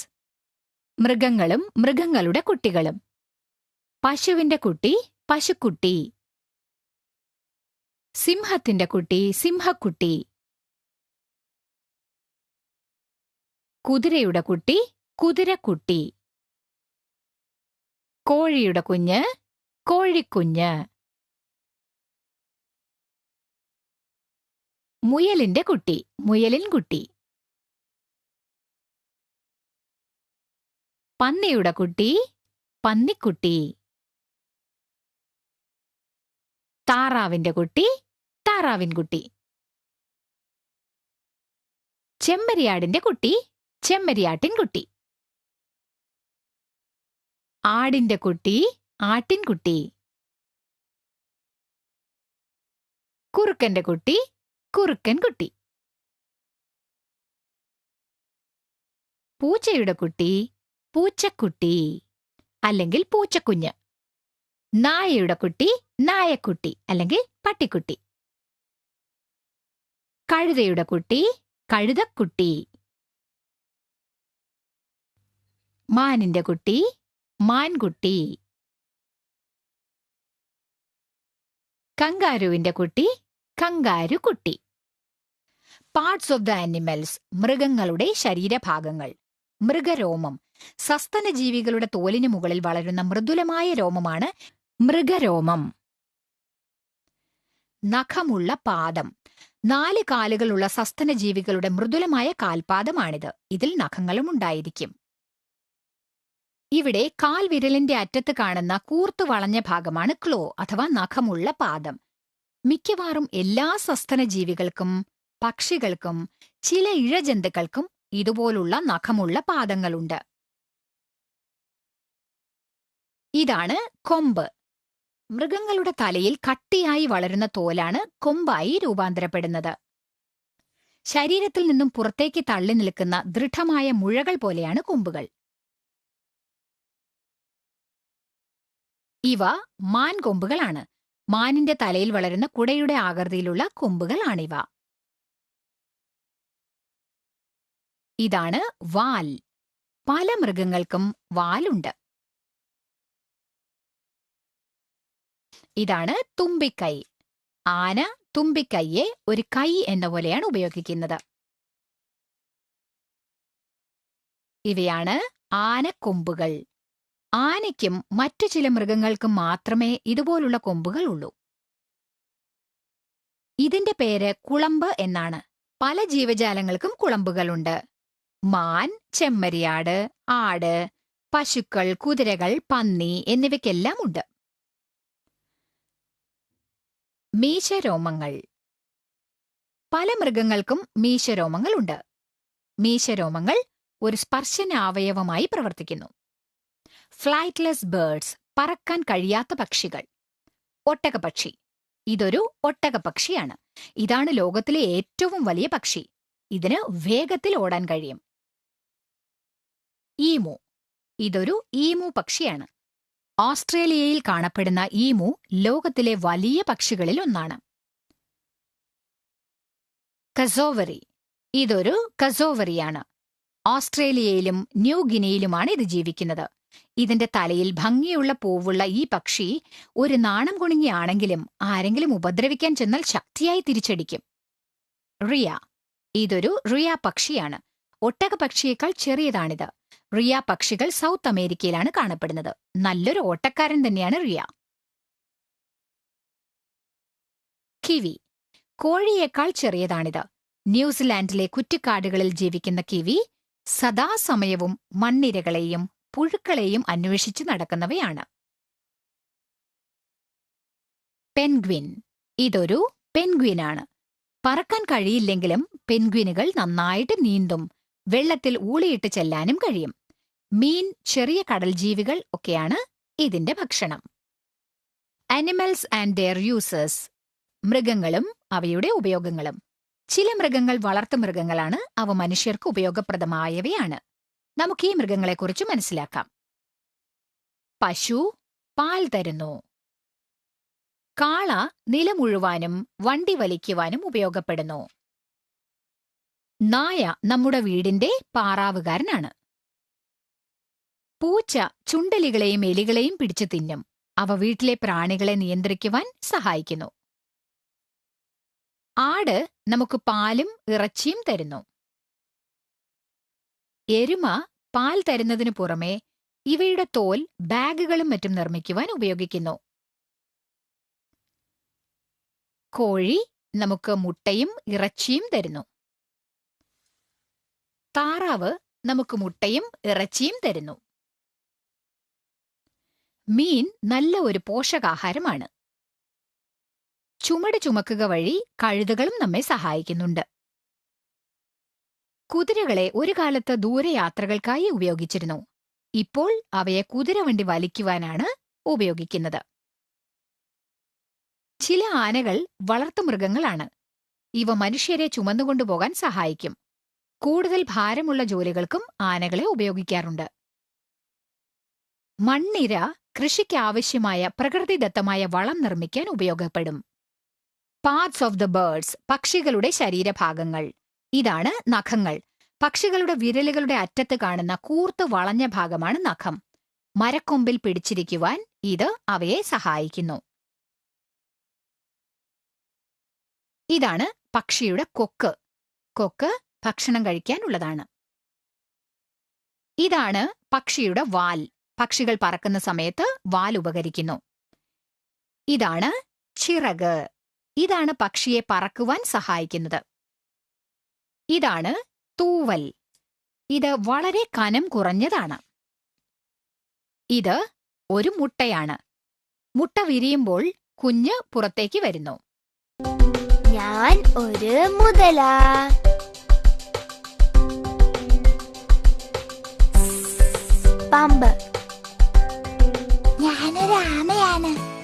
മൃഗങ്ങളും മൃഗങ്ങളുടെ കുട്ടികളും. പശുവിന്റെ കുട്ടി പശുക്കുട്ടി. സിംഹത്തിന്റെ കുട്ടി സിംഹക്കുട്ടി. കുതിരയുടെ കുട്ടി കുതിരക്കുട്ടി. കോഴിയുടെ കുഞ്ഞ് കോഴിക്കുഞ്ഞ്. മുയലിന്റെ കുട്ടി മുയലിൻകുട്ടി. പന്നിയുടെ കുട്ടി പന്നിക്കുട്ടി. താറാവിന്റെ കുട്ടി താറാവിൻകുട്ടി. ചെമ്മരിയാടിന്റെ കുട്ടി ചെമ്മരിയാട്ടിൻകുട്ടി. ആടിന്റെ കുട്ടി ആട്ടിൻകുട്ടി. കുറുക്കന്റെ കുട്ടി കുറുക്കൻകുട്ടി. പൂച്ചയുടെ കുട്ടി പൂച്ചക്കുട്ടി അല്ലെങ്കിൽ പൂച്ചക്കുഞ്ഞ്. നായയുടെ കുട്ടി നായക്കുട്ടി അല്ലെങ്കിൽ പട്ടിക്കുട്ടി. കഴുതയുടെ കുട്ടി കഴുതക്കുട്ടി. മാനിന്റെ കുട്ടി മാൻകുട്ടി. കങ്കാരുവിന്റെ കുട്ടി കങ്കാരുകുട്ടി. Parts of the animals. മൃഗങ്ങളുടെ ശരീരഭാഗങ്ങൾ. മൃഗരോമം. സസ്തനജീവികളുടെ തോലിന് മുകളിൽ വളരുന്ന മൃദുലമായ രോമമാണ് മൃഗരോമം. നഖമുള്ള പാദം. 4 കാലുകളുള്ള സസ്തനജീവികളുടെ മൃദുലമായ കാൽപാദമാണിത്. ഇതിൽ നഖങ്ങളും ഉണ്ടായിരിക്കും. ഇവിടെ കാൽവിരലിന്റെ അറ്റത്ത് കാണുന്ന കൂർത്തു വളഞ്ഞ ഭാഗമാണ് ക്ലോ അഥവാ നഖമുള്ള പാദം. മിക്കവാറും എല്ലാ സസ്തനജീവികൾക്കും പക്ഷികൾക്കും ചില ഇഴജന്തുക്കൾക്കും ഇതുപോലുള്ള നഖമുള്ള പാദങ്ങളുണ്ട്. ഇതാണ് കൊമ്പ്. മൃഗങ്ങളുടെ തലയിൽ കട്ടിയായി വളരുന്ന തോലാണ് കൊമ്പായി രൂപാന്തരപ്പെടുന്നത്. ശരീരത്തിൽ നിന്നും പുറത്തേക്ക് തള്ളി നിൽക്കുന്ന ദൃഢമായ മുഴകൾ പോലെയാണ് കൊമ്പുകൾ. ഇവ മാൻ കൊമ്പുകളാണ്. മാനിന്റെ തലയിൽ വളരുന്ന കുടയുടെ ആകൃതിയിലുള്ള കൊമ്പുകളാണിവ. ഇതാണ് വാൽ. പല മൃഗങ്ങൾക്കും വാലുണ്ട്. ഇതാണ് തുമ്പിക്കൈ. ആന തുമ്പിക്കൈയെ ഒരു കൈ എന്ന പോലെയാണ് ഉപയോഗിക്കുന്നത്. ഇവയാണ് ആനക്കൊമ്പുകൾ. ആനയ്ക്കും മറ്റു ചില മൃഗങ്ങൾക്കും മാത്രമേ ഇതുപോലുള്ള കൊമ്പുകൾ ഉള്ളൂ. ഇതിന്റെ പേര് കുളമ്പ് എന്നാണ്. പല ജീവജാലങ്ങൾക്കും കുളമ്പുകളുണ്ട്. മാൻ, ചെമ്മരിയാട്, ആട്, പശുക്കൾ, കുതിരകൾ, പന്നി എന്നിവയ്ക്കെല്ലാം ഉണ്ട്. മീശരോമങ്ങൾ. പല മൃഗങ്ങൾക്കും മീശരോമങ്ങൾ ഉണ്ട്. മീശരോമങ്ങൾ ഒരു സ്പർശനാവയവമായി പ്രവർത്തിക്കുന്നു. Flightless birds. പറക്കാൻ കഴിയാത്ത പക്ഷികൾ. ഒട്ടകപ്പക്ഷി. ഇതൊരു ഒട്ടകപ്പക്ഷിയാണ്. ഇതാണ് ലോകത്തിലെ ഏറ്റവും വലിയ പക്ഷി. ഇതിന് വേഗത്തിൽ ഓടാൻ കഴിയും. ഈമു. ഇതൊരു ഈമു പക്ഷിയാണ്. ഓസ്ട്രേലിയയിൽ കാണപ്പെടുന്ന ഈമു ലോകത്തിലെ വലിയ പക്ഷികളിൽ ഒന്നാണ്. കസോവറി. ഇതൊരു കസോവറിയാണ്. ഓസ്ട്രേലിയയിലും ന്യൂ ഗിനിയിലുമാണ് ഇത് ജീവിക്കുന്നത്. ഇതിന്റെ തലയിൽ ഭംഗിയുള്ള പൂവുള്ള ഈ പക്ഷി ഒരു നാണം കുണുങ്ങിയാണെങ്കിലും ആരെങ്കിലും ഉപദ്രവിക്കാൻ ചെന്നാൽ ശക്തിയായി തിരിച്ചടിക്കും. റിയ. ഇതൊരു റിയ പക്ഷിയാണ്. ഒട്ടകപക്ഷിയേക്കാൾ ചെറിയതാണിത്. റിയ പക്ഷികൾ സൗത്ത് അമേരിക്കയിലാണ് കാണപ്പെടുന്നത്. നല്ലൊരു ഓട്ടക്കാരൻ തന്നെയാണ് റിയ. കിവി. കോഴിയേക്കാൾ ചെറിയതാണിത്. ന്യൂസിലാൻഡിലെ കുറ്റിക്കാടുകളിൽ ജീവിക്കുന്ന കിവി സദാസമയവും മണ്ണിരകളെയും പുഴുക്കളെയും അന്വേഷിച്ച് നടക്കുന്നവയാണ്. പെൻഗ്വിൻ. ഇതൊരു പെൻഗ്വിനാണ്. പറക്കാൻ കഴിയില്ലെങ്കിലും പെൻഗ്വിനുകൾ നന്നായിട്ട് നീന്തും. വെള്ളത്തിൽ ഊളിയിട്ട് ചെല്ലാനും കഴിയും. മീൻ, ചെറിയ കടൽ ജീവികൾ ഒക്കെയാണ് ഇതിന്റെ ഭക്ഷണം. Animals and their users. മൃഗങ്ങളും അവയുടെ ഉപയോഗങ്ങളും. ചില മൃഗങ്ങൾ വളർത്തുമൃഗങ്ങളാണ്. അവ മനുഷ്യർക്ക് ഉപയോഗപ്രദമായവയാണ്. നമുക്ക് ഈ മൃഗങ്ങളെക്കുറിച്ച് മനസ്സിലാക്കാം. പശു പാൽ തരുന്നു. കാള നിലമുഴുവാനും വണ്ടി വലിക്കുവാനും ഉപയോഗപ്പെടുന്നു. നായ നമ്മുടെ വീടിന്റെ പാറാവുകാരനാണ്. പൂച്ച ചുണ്ടലികളെയും എലികളെയും പിടിച്ചു തിന്നും. അവ വീട്ടിലെ പ്രാണികളെ നിയന്ത്രിക്കുവാൻ സഹായിക്കുന്നു. ആട് നമുക്ക് പാലും ഇറച്ചിയും തരുന്നു. എരുമ പാൽ തരുന്നതിനു പുറമെ ഇവയുടെ തോൽ ബാഗുകളും മറ്റും നിർമ്മിക്കുവാൻ ഉപയോഗിക്കുന്നു. കോഴി നമുക്ക് മുട്ടയും ഇറച്ചിയും തരുന്നു. താറാവ് നമുക്ക് മുട്ടയും ഇറച്ചിയും തരുന്നു. മീൻ നല്ല ഒരു പോഷകാഹാരമാണ്. ചുമട് ചുമക്കുക വഴി കഴുതകളും നമ്മെ സഹായിക്കുന്നുണ്ട്. കുതിരകളെ ഒരു കാലത്ത് ദൂരയാത്രകൾക്കായി ഉപയോഗിച്ചിരുന്നു. ഇപ്പോൾ അവയെ കുതിരവണ്ടി വലിക്കുവാനാണ് ഉപയോഗിക്കുന്നത്. ചില ആനകൾ വളർത്തുമൃഗങ്ങളാണ്. ഇവ മനുഷ്യരെ ചുമന്നുകൊണ്ടുപോകാൻ സഹായിക്കും. കൂടുതൽ ഭാരമുള്ള ജോലികൾക്കും ആനകളെ ഉപയോഗിക്കാറുണ്ട്. മണ്ണിര കൃഷിക്കാവശ്യമായ പ്രകൃതിദത്തമായ വളം നിർമ്മിക്കാൻ ഉപയോഗപ്പെടും. പാർട്സ് ഓഫ് ദ ബേർഡ്സ്, പക്ഷികളുടെ ശരീരഭാഗങ്ങൾ. ഇതാണ് നഖങ്ങൾ. പക്ഷികളുടെ വിരലുകളുടെ അറ്റത്ത് കാണുന്ന കൂർത്ത് വളഞ്ഞ ഭാഗമാണ് നഖം. മരക്കൊമ്പിൽ പിടിച്ചിരിക്കുവാൻ ഇത് അവയെ സഹായിക്കുന്നു. ഇതാണ് പക്ഷിയുടെ കൊക്ക്. കൊക്ക് ഭക്ഷണം കഴിക്കാനുള്ളതാണ്. ഇതാണ് പക്ഷിയുടെ വാൽ. പക്ഷികൾ പറക്കുന്ന സമയത്ത് വാൽ ഉപകരിക്കുന്നു. ഇതാണ് ചിറക്. ഇതാണ് പക്ഷിയെ പറക്കുവാൻ സഹായിക്കുന്നത്. ഇതാണ് തൂവൽ. ഇത് വളരെ കനം കുറഞ്ഞതാണ്. ഇത് ഒരു മുട്ടയാണ്. മുട്ട വിരിയുമ്പോൾ കുഞ്ഞ് പുറത്തേക്ക് വരുന്നു. ഞാൻ ഒരു മുതല. പാമ്പ്. ഞാനൊരു ആമയാണ്.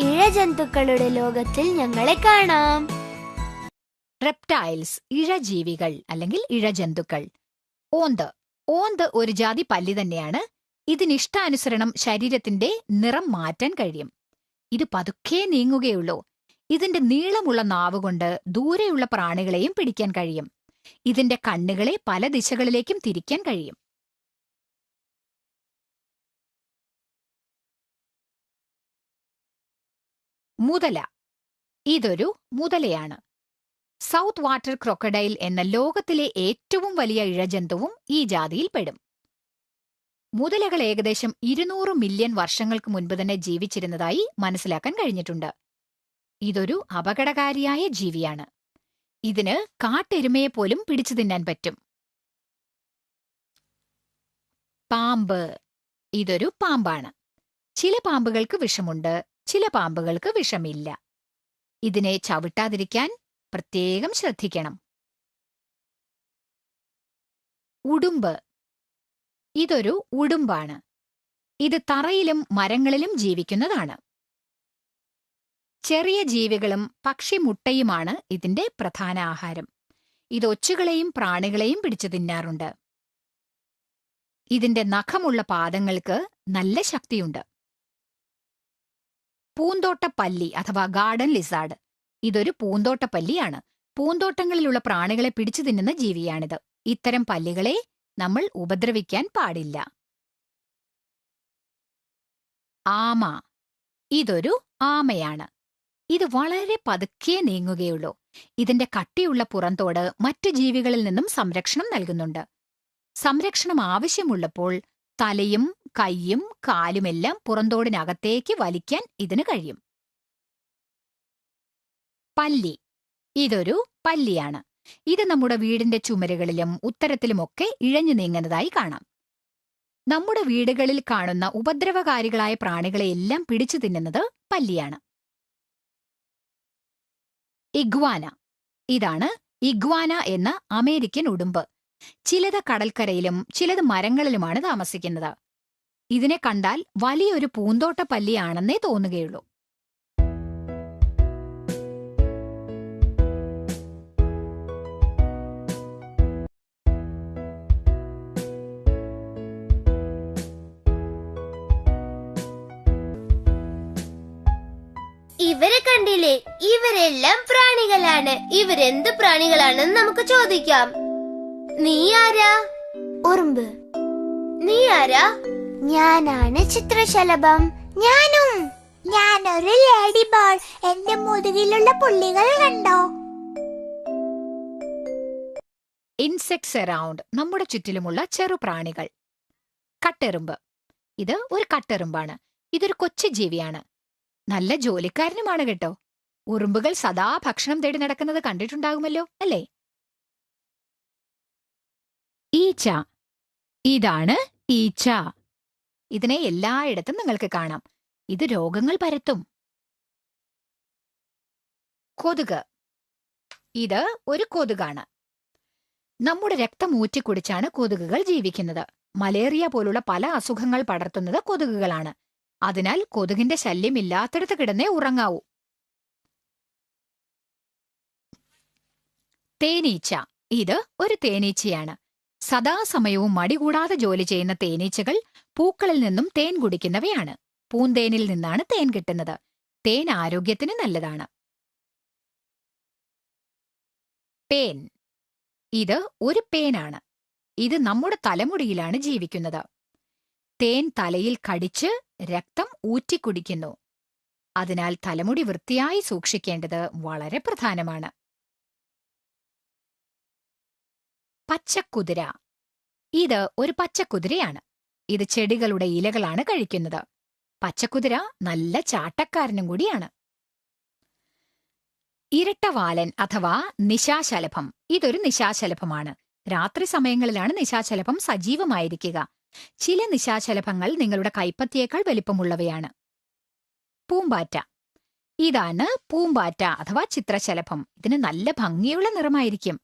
ഇഴജന്തുക്കളുടെ ലോകത്തിൽ ഞങ്ങളെ കാണാം. റെപ്റ്റൈൽസ്, ഇഴജീവികൾ അല്ലെങ്കിൽ ഇഴജന്തുക്കൾ. ഓന്ത്. ഓന്ത് ഒരു ജാതി പല്ലി തന്നെയാണ്. ഇതിനിഷ്ടാനുസരണം ശരീരത്തിന്റെ നിറം മാറ്റാൻ കഴിയും. ഇത് പതുക്കെ നീങ്ങുകയുള്ളൂ. ഇതിന്റെ നീളമുള്ള നാവുകൊണ്ട് ദൂരെയുള്ള പ്രാണികളെയും പിടിക്കാൻ കഴിയും. ഇതിന്റെ കണ്ണുകളെ പല ദിശകളിലേക്കും തിരിക്കാൻ കഴിയും. മുതല. ഇതൊരു മുതലയാണ്. സൗത്ത് വാട്ടർ ക്രൊക്കഡൈൽ എന്ന ലോകത്തിലെ ഏറ്റവും വലിയ ഇഴജന്തുവും ഈ ജാതിയിൽപ്പെടും. മുതലകൾ ഏകദേശം 200 മില്യൺ വർഷങ്ങൾക്ക് മുൻപ് തന്നെ ജീവിച്ചിരുന്നതായി മനസ്സിലാക്കാൻ കഴിഞ്ഞിട്ടുണ്ട്. ഇതൊരു അപകടകാരിയായ ജീവിയാണ്. ഇതിന് കാട്ടെരുമയെപ്പോലും പിടിച്ചു തിന്നാൻ പറ്റും. പാമ്പ്. ഇതൊരു പാമ്പാണ്. ചില പാമ്പുകൾക്ക് വിഷമുണ്ട്, ചില പാമ്പുകൾക്ക് വിഷമില്ല. ഇതിനെ ചവിട്ടാതിരിക്കാൻ പ്രത്യേകം ശ്രദ്ധിക്കണം. ഉടുമ്പ്. ഇതൊരു ഉടുമ്പാണ്. ഇത് തറയിലും മരങ്ങളിലും ജീവിക്കുന്നതാണ്. ചെറിയ ജീവികളും പക്ഷിമുട്ടയുമാണ് ഇതിന്റെ പ്രധാന ആഹാരം. ഇത് ഒച്ചുകളെയും പ്രാണികളെയും പിടിച്ചു തിന്നാറുണ്ട്. ഇതിന്റെ നഖമുള്ള പാദങ്ങൾക്ക് നല്ല ശക്തിയുണ്ട്. പൂന്തോട്ടപ്പല്ലി അഥവാ ഗാർഡൻ ലിസാർഡ്. ഇതൊരു പൂന്തോട്ടപ്പല്ലിയാണ്. പൂന്തോട്ടങ്ങളിലുള്ള പ്രാണികളെ പിടിച്ചു തിന്നുന്ന ജീവിയാണിത്. ഇത്തരം പല്ലികളെ നമ്മൾ ഉപദ്രവിക്കാൻ പാടില്ല. ആമ. ഇതൊരു ആമയാണ്. ഇത് വളരെ പതുക്കെ നീങ്ങുകയുള്ളൂ. ഇതിന്റെ കട്ടിയുള്ള പുറന്തോട് മറ്റു ജീവികളിൽ നിന്നും സംരക്ഷണം നൽകുന്നുണ്ട്. സംരക്ഷണം ആവശ്യമുള്ളപ്പോൾ തലയും കൈയും കാലുമെല്ലാം പുറന്തോടിനകത്തേക്ക് വലിക്കാൻ ഇതിന് കഴിയും. പല്ലി. ഇതൊരു പല്ലിയാണ്. ഇത് നമ്മുടെ വീടിന്റെ ചുമരുകളിലും ഉത്തരത്തിലുമൊക്കെ ഇഴഞ്ഞു നീങ്ങുന്നതായി കാണാം. നമ്മുടെ വീടുകളിൽ കാണുന്ന ഉപദ്രവകാരികളായ പ്രാണികളെയെല്ലാം പിടിച്ചു തിന്നുന്നത് പല്ലിയാണ്. ഇഗ്വാന. ഇതാണ് ഇഗ്വാന എന്ന അമേരിക്കൻ ഉടുമ്പ്. ചിലത് കടൽക്കരയിലും ചിലത് മരങ്ങളിലുമാണ് താമസിക്കുന്നത്. ഇതിനെ കണ്ടാൽ വലിയൊരു പൂന്തോട്ടപ്പല്ലിയാണെന്നേ തോന്നുകയുള്ളൂ. ഇവരെ കണ്ടില്ലേ? ഇവരെല്ലാം പ്രാണികളാണ്. ഇവരെന്ത് പ്രാണികളാണെന്ന് നമുക്ക് ചോദിക്കാം. നീ ആരാ? ഉറുമ്പ്. നീ ആരാ? ഞാനാണ് ചിത്രശലഭം. ഞാനൊരു ലേഡി ബേർഡ്. എന്റെ മുതുകിലുള്ള പുള്ളികൾ കണ്ടോ? ഇൻസെക്ട്സ് അറൗണ്ട്, നമ്മുടെ ചുറ്റിലുമുള്ള ചെറുപ്രാണികൾ. കട്ടെറുമ്പ്. ഇത് ഒരു കട്ടെറുമ്പാണ്. ഇതൊരു കൊച്ചു ജീവിയാണ്. നല്ല ജോലിക്കാരനുമാണ് കേട്ടോ. ഉറുമ്പുകൾ സദാ ഭക്ഷണം തേടി നടക്കുന്നത് കണ്ടിട്ടുണ്ടാകുമല്ലോ, അല്ലേ? ഈച്ച. ഇതാണ് ഈച്ച. ഇതിനെ എല്ലായിടത്തും നിങ്ങൾക്ക് കാണാം. ഇത് രോഗങ്ങൾ പരത്തും. കൊതുക്. ഇത് ഒരു കൊതുകാണ്. നമ്മുടെ രക്തം ഊറ്റിക്കുടിച്ചാണ് കൊതുകുകൾ ജീവിക്കുന്നത്. മലേറിയ പോലുള്ള പല അസുഖങ്ങൾ പടർത്തുന്നത് കൊതുകുകളാണ്. അതിനാൽ കൊതുകിന്റെ ശല്യം ഇല്ലാത്തിടത്ത് കിടന്നേ ഉറങ്ങാവൂ. തേനീച്ച. ഇത് ഒരു തേനീച്ചയാണ്. സദാസമയവും മടികൂടാതെ ജോലി ചെയ്യുന്ന തേനീച്ചകൾ പൂക്കളിൽ നിന്നും തേൻ കുടിക്കുന്നവയാണ്. പൂന്തേനിൽ നിന്നാണ് തേൻ കിട്ടുന്നത്. തേൻ ആരോഗ്യത്തിന് നല്ലതാണ്. പേൻ. ഇത് ഒരു പേനാണ്. ഇത് നമ്മുടെ തലമുടിയിലാണ് ജീവിക്കുന്നത്. തേൻ തലയിൽ കടിച്ച് രക്തം ഊറ്റിക്കുടിക്കുന്നു. അതിനാൽ തലമുടി വൃത്തിയായി സൂക്ഷിക്കേണ്ടത് വളരെ പ്രധാനമാണ്. പച്ചക്കുതിര. ഇത് ഒരു പച്ചക്കുതിരയാണ്. ഇത് ചെടികളുടെ ഇലകളാണ് കഴിക്കുന്നത്. പച്ചക്കുതിര നല്ല ചാട്ടക്കാരനും കൂടിയാണ്. ഇരട്ടവാലൻ അഥവാ നിശാശലഭം. ഇതൊരു നിശാശലഭമാണ്. രാത്രി സമയങ്ങളിലാണ് നിശാശലഭം സജീവമായിരിക്കുക. ചില നിശാശലഭങ്ങൾ നിങ്ങളുടെ കൈപ്പത്തിയേക്കാൾ വലിപ്പമുള്ളവയാണ്. പൂമ്പാറ്റ. ഇതാണ് പൂമ്പാറ്റ അഥവാ ചിത്രശലഭം. ഇതിന് നല്ല ഭംഗിയുള്ള നിറമായിരിക്കും.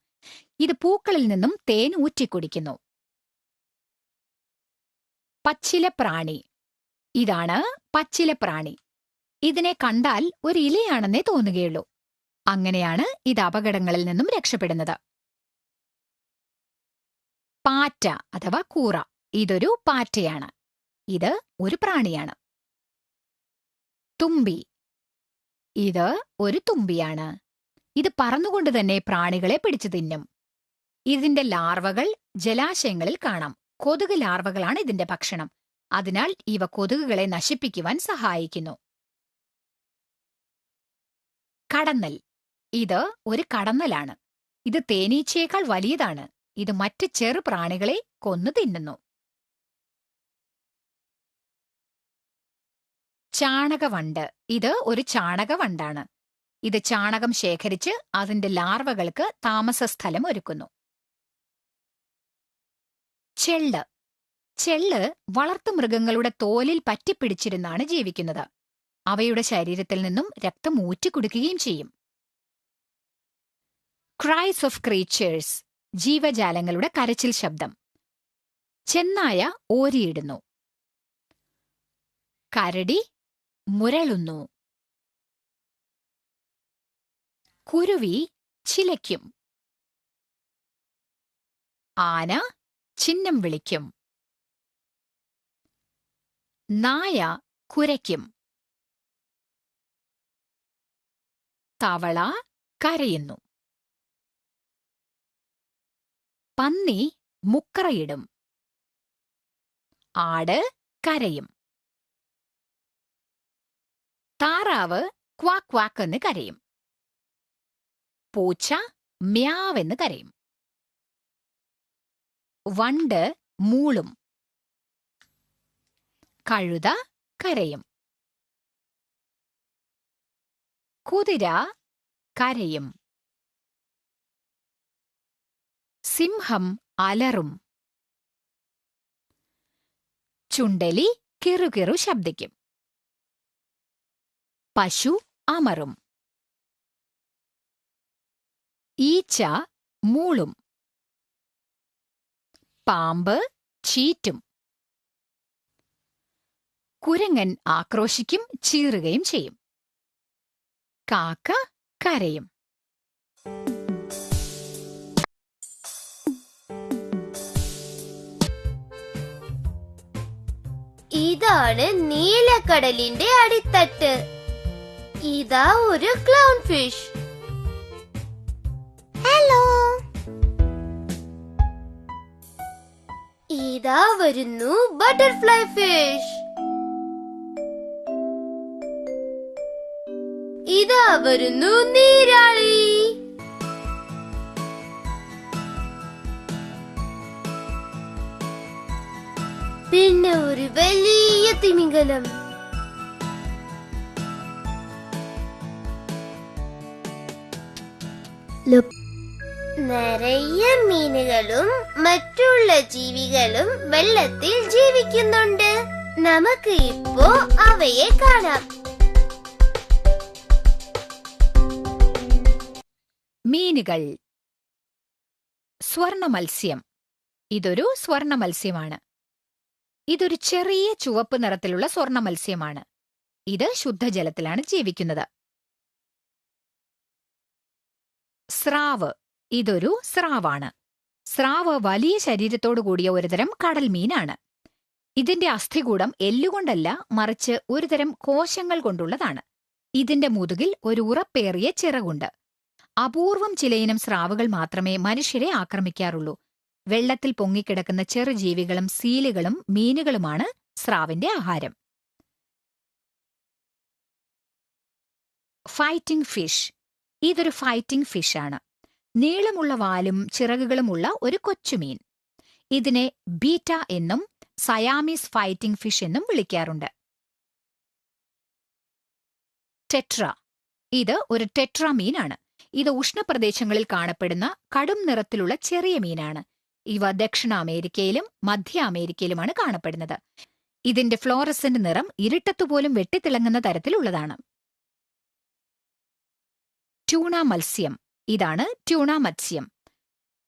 ഇത് പൂക്കളിൽ നിന്നും തേൻ ഊറ്റിക്കുടിക്കുന്നു. പച്ചിലപ്രാണി. ഇതാണ് പച്ചിലപ്രാണി. ഇതിനെ കണ്ടാൽ ഒരു ഇലയാണെന്നേ തോന്നുകയുള്ളൂ. അങ്ങനെയാണ് ഇത് അപകടങ്ങളിൽ നിന്നും രക്ഷപ്പെടുന്നത്. പാറ്റ അഥവാ കൂറ. ഇതൊരു പാറ്റയാണ്. ഇത് ഒരു പ്രാണിയാണ്. തുമ്പി. ഇത് ഒരു തുമ്പിയാണ്. ഇത് പറന്നുകൊണ്ട് തന്നെ പ്രാണികളെ പിടിച്ചു തിന്നും. ഇതിന്റെ ലാർവകൾ ജലാശയങ്ങളിൽ കാണാം. കൊതുക് ലാർവകളാണ് ഇതിന്റെ ഭക്ഷണം. അതിനാൽ ഇവ കൊതുകുകളെ നശിപ്പിക്കുവാൻ സഹായിക്കുന്നു. കടന്നൽ. ഇത് ഒരു കടന്നലാണ്. ഇത് തേനീച്ചയേക്കാൾ വലിയതാണ്. ഇത് മറ്റ് ചെറു പ്രാണികളെ കൊന്നു തിന്നുന്നു. ചാണകവണ്ട്. ഇത് ഒരു ചാണകവണ്ടാണ്. ഇത് ചാണകം ശേഖരിച്ച് അതിന്റെ ലാർവകൾക്ക് താമസസ്ഥലം ഒരുക്കുന്നു. ചെള്ള്. ചെള്ള് വളർത്തുമൃഗങ്ങളുടെ തോലിൽ പറ്റിപ്പിടിച്ചിരുന്നാണ് ജീവിക്കുന്നത്. അവയുടെ ശരീരത്തിൽ നിന്നും രക്തം ഊറ്റിക്കുടിക്കുകയും ചെയ്യും. ക്രൈസ് ഓഫ് ക്രീച്ചേഴ്സ്. ജീവജാലങ്ങളുടെ കരച്ചിൽ ശബ്ദം. ചെന്നായ ഓരിയിടുന്നു. കരടി മുരളുന്നു. കുരുവി ചിലയ്ക്കും. ആന ചിഹ്നം വിളിക്കും. നായ കുരയ്ക്കും. തവള കരയുന്നു. പന്നി മുക്കറയിടും. ആട് കരയും. താറാവ് ക്വാക്ക് ക്വാക്ക് എന്ന് കരയും. പൂച്ച മ്യാവെന്ന് കരയും. വണ്ട് മൂളും. കഴുത കരയും. കുതിര കരയും. സിംഹം അലറും. ചുണ്ടലി കിറുകിറു ശബ്ദിക്കും. പശു അമറും. ഈച്ച മൂളും. പാമ്പ് ചീറ്റും. കുരങ്ങൻ ആക്രോശിക്കും, ചീറുകയും ചെയ്യും. കാക്ക കരയും. ഇതാണ് നീലക്കടലിന്റെ അടിത്തട്ട്. ഇതാ ഒരു ക്ലൗൺ ഫിഷ്. ഹലോ. ഇതാ വരുന്നു ബട്ടർഫ്ലൈ ഫിഷ്. ഇതാ വരുന്നു നീരാളി. പിന്നെ ഒരു വലിയ തിമിംഗലം. നിറയെ മീനുകളും മറ്റുള്ള ജീവികളും വെള്ളത്തിൽ ജീവിക്കുന്നുണ്ട്. നമുക്ക് ഇപ്പോ അവയെ കാണാം. മീനുകൾ. സ്വർണ മത്സ്യം. ഇതൊരു സ്വർണ മത്സ്യമാണ്. ഇതൊരു ചെറിയ ചുവപ്പ് നിറത്തിലുള്ള സ്വർണ മത്സ്യമാണ്. ഇത് ശുദ്ധജലത്തിലാണ് ജീവിക്കുന്നത്. സ്രാവ്. ഇതൊരു സ്രാവാണ്. സ്രാവ് വലിയ ശരീരത്തോടു കൂടിയ ഒരുതരം കടൽ മീനാണ്. ഇതിന്റെ അസ്ഥികൂടം എല്ലുകൊണ്ടല്ല, മറിച്ച് ഒരുതരം കോശങ്ങൾ കൊണ്ടുള്ളതാണ്. ഇതിന്റെ മുതുകിൽ ഒരു ഉറപ്പേറിയ ചിറകുണ്ട്. അപൂർവം ചിലയിനം സ്രാവുകൾ മാത്രമേ മനുഷ്യരെ ആക്രമിക്കാറുള്ളൂ. വെള്ളത്തിൽ പൊങ്ങിക്കിടക്കുന്ന ചെറുജീവികളും സീലുകളും മീനുകളുമാണ് സ്രാവിന്റെ ആഹാരം. Fighting fish. ഇതൊരു ഫൈറ്റിംഗ് ഫിഷാണ്. നീളമുള്ള വാലും ചിറകുകളുമുള്ള ഒരു കൊച്ചുമീൻ. ഇതിനെ ബീറ്റ എന്നും സയാമീസ് ഫൈറ്റിംഗ് ഫിഷ് എന്നും വിളിക്കാറുണ്ട്. ടെട്ര. ഇത് ഒരു ടെട്ര മീനാണ്. ഇത് ഉഷ്ണപ്രദേശങ്ങളിൽ കാണപ്പെടുന്ന കടും നിറത്തിലുള്ള ചെറിയ മീനാണ്. ഇവ ദക്ഷിണ അമേരിക്കയിലും മധ്യ അമേരിക്കയിലുമാണ് കാണപ്പെടുന്നത്. ഇതിന്റെ ഫ്ലോറസന്റ് നിറം ഇരുട്ടത്തുപോലും വെട്ടിത്തിളങ്ങുന്ന തരത്തിലുള്ളതാണ്. ട്യൂണ മത്സ്യം. ഇതാണ് ട്യൂണ മത്സ്യം.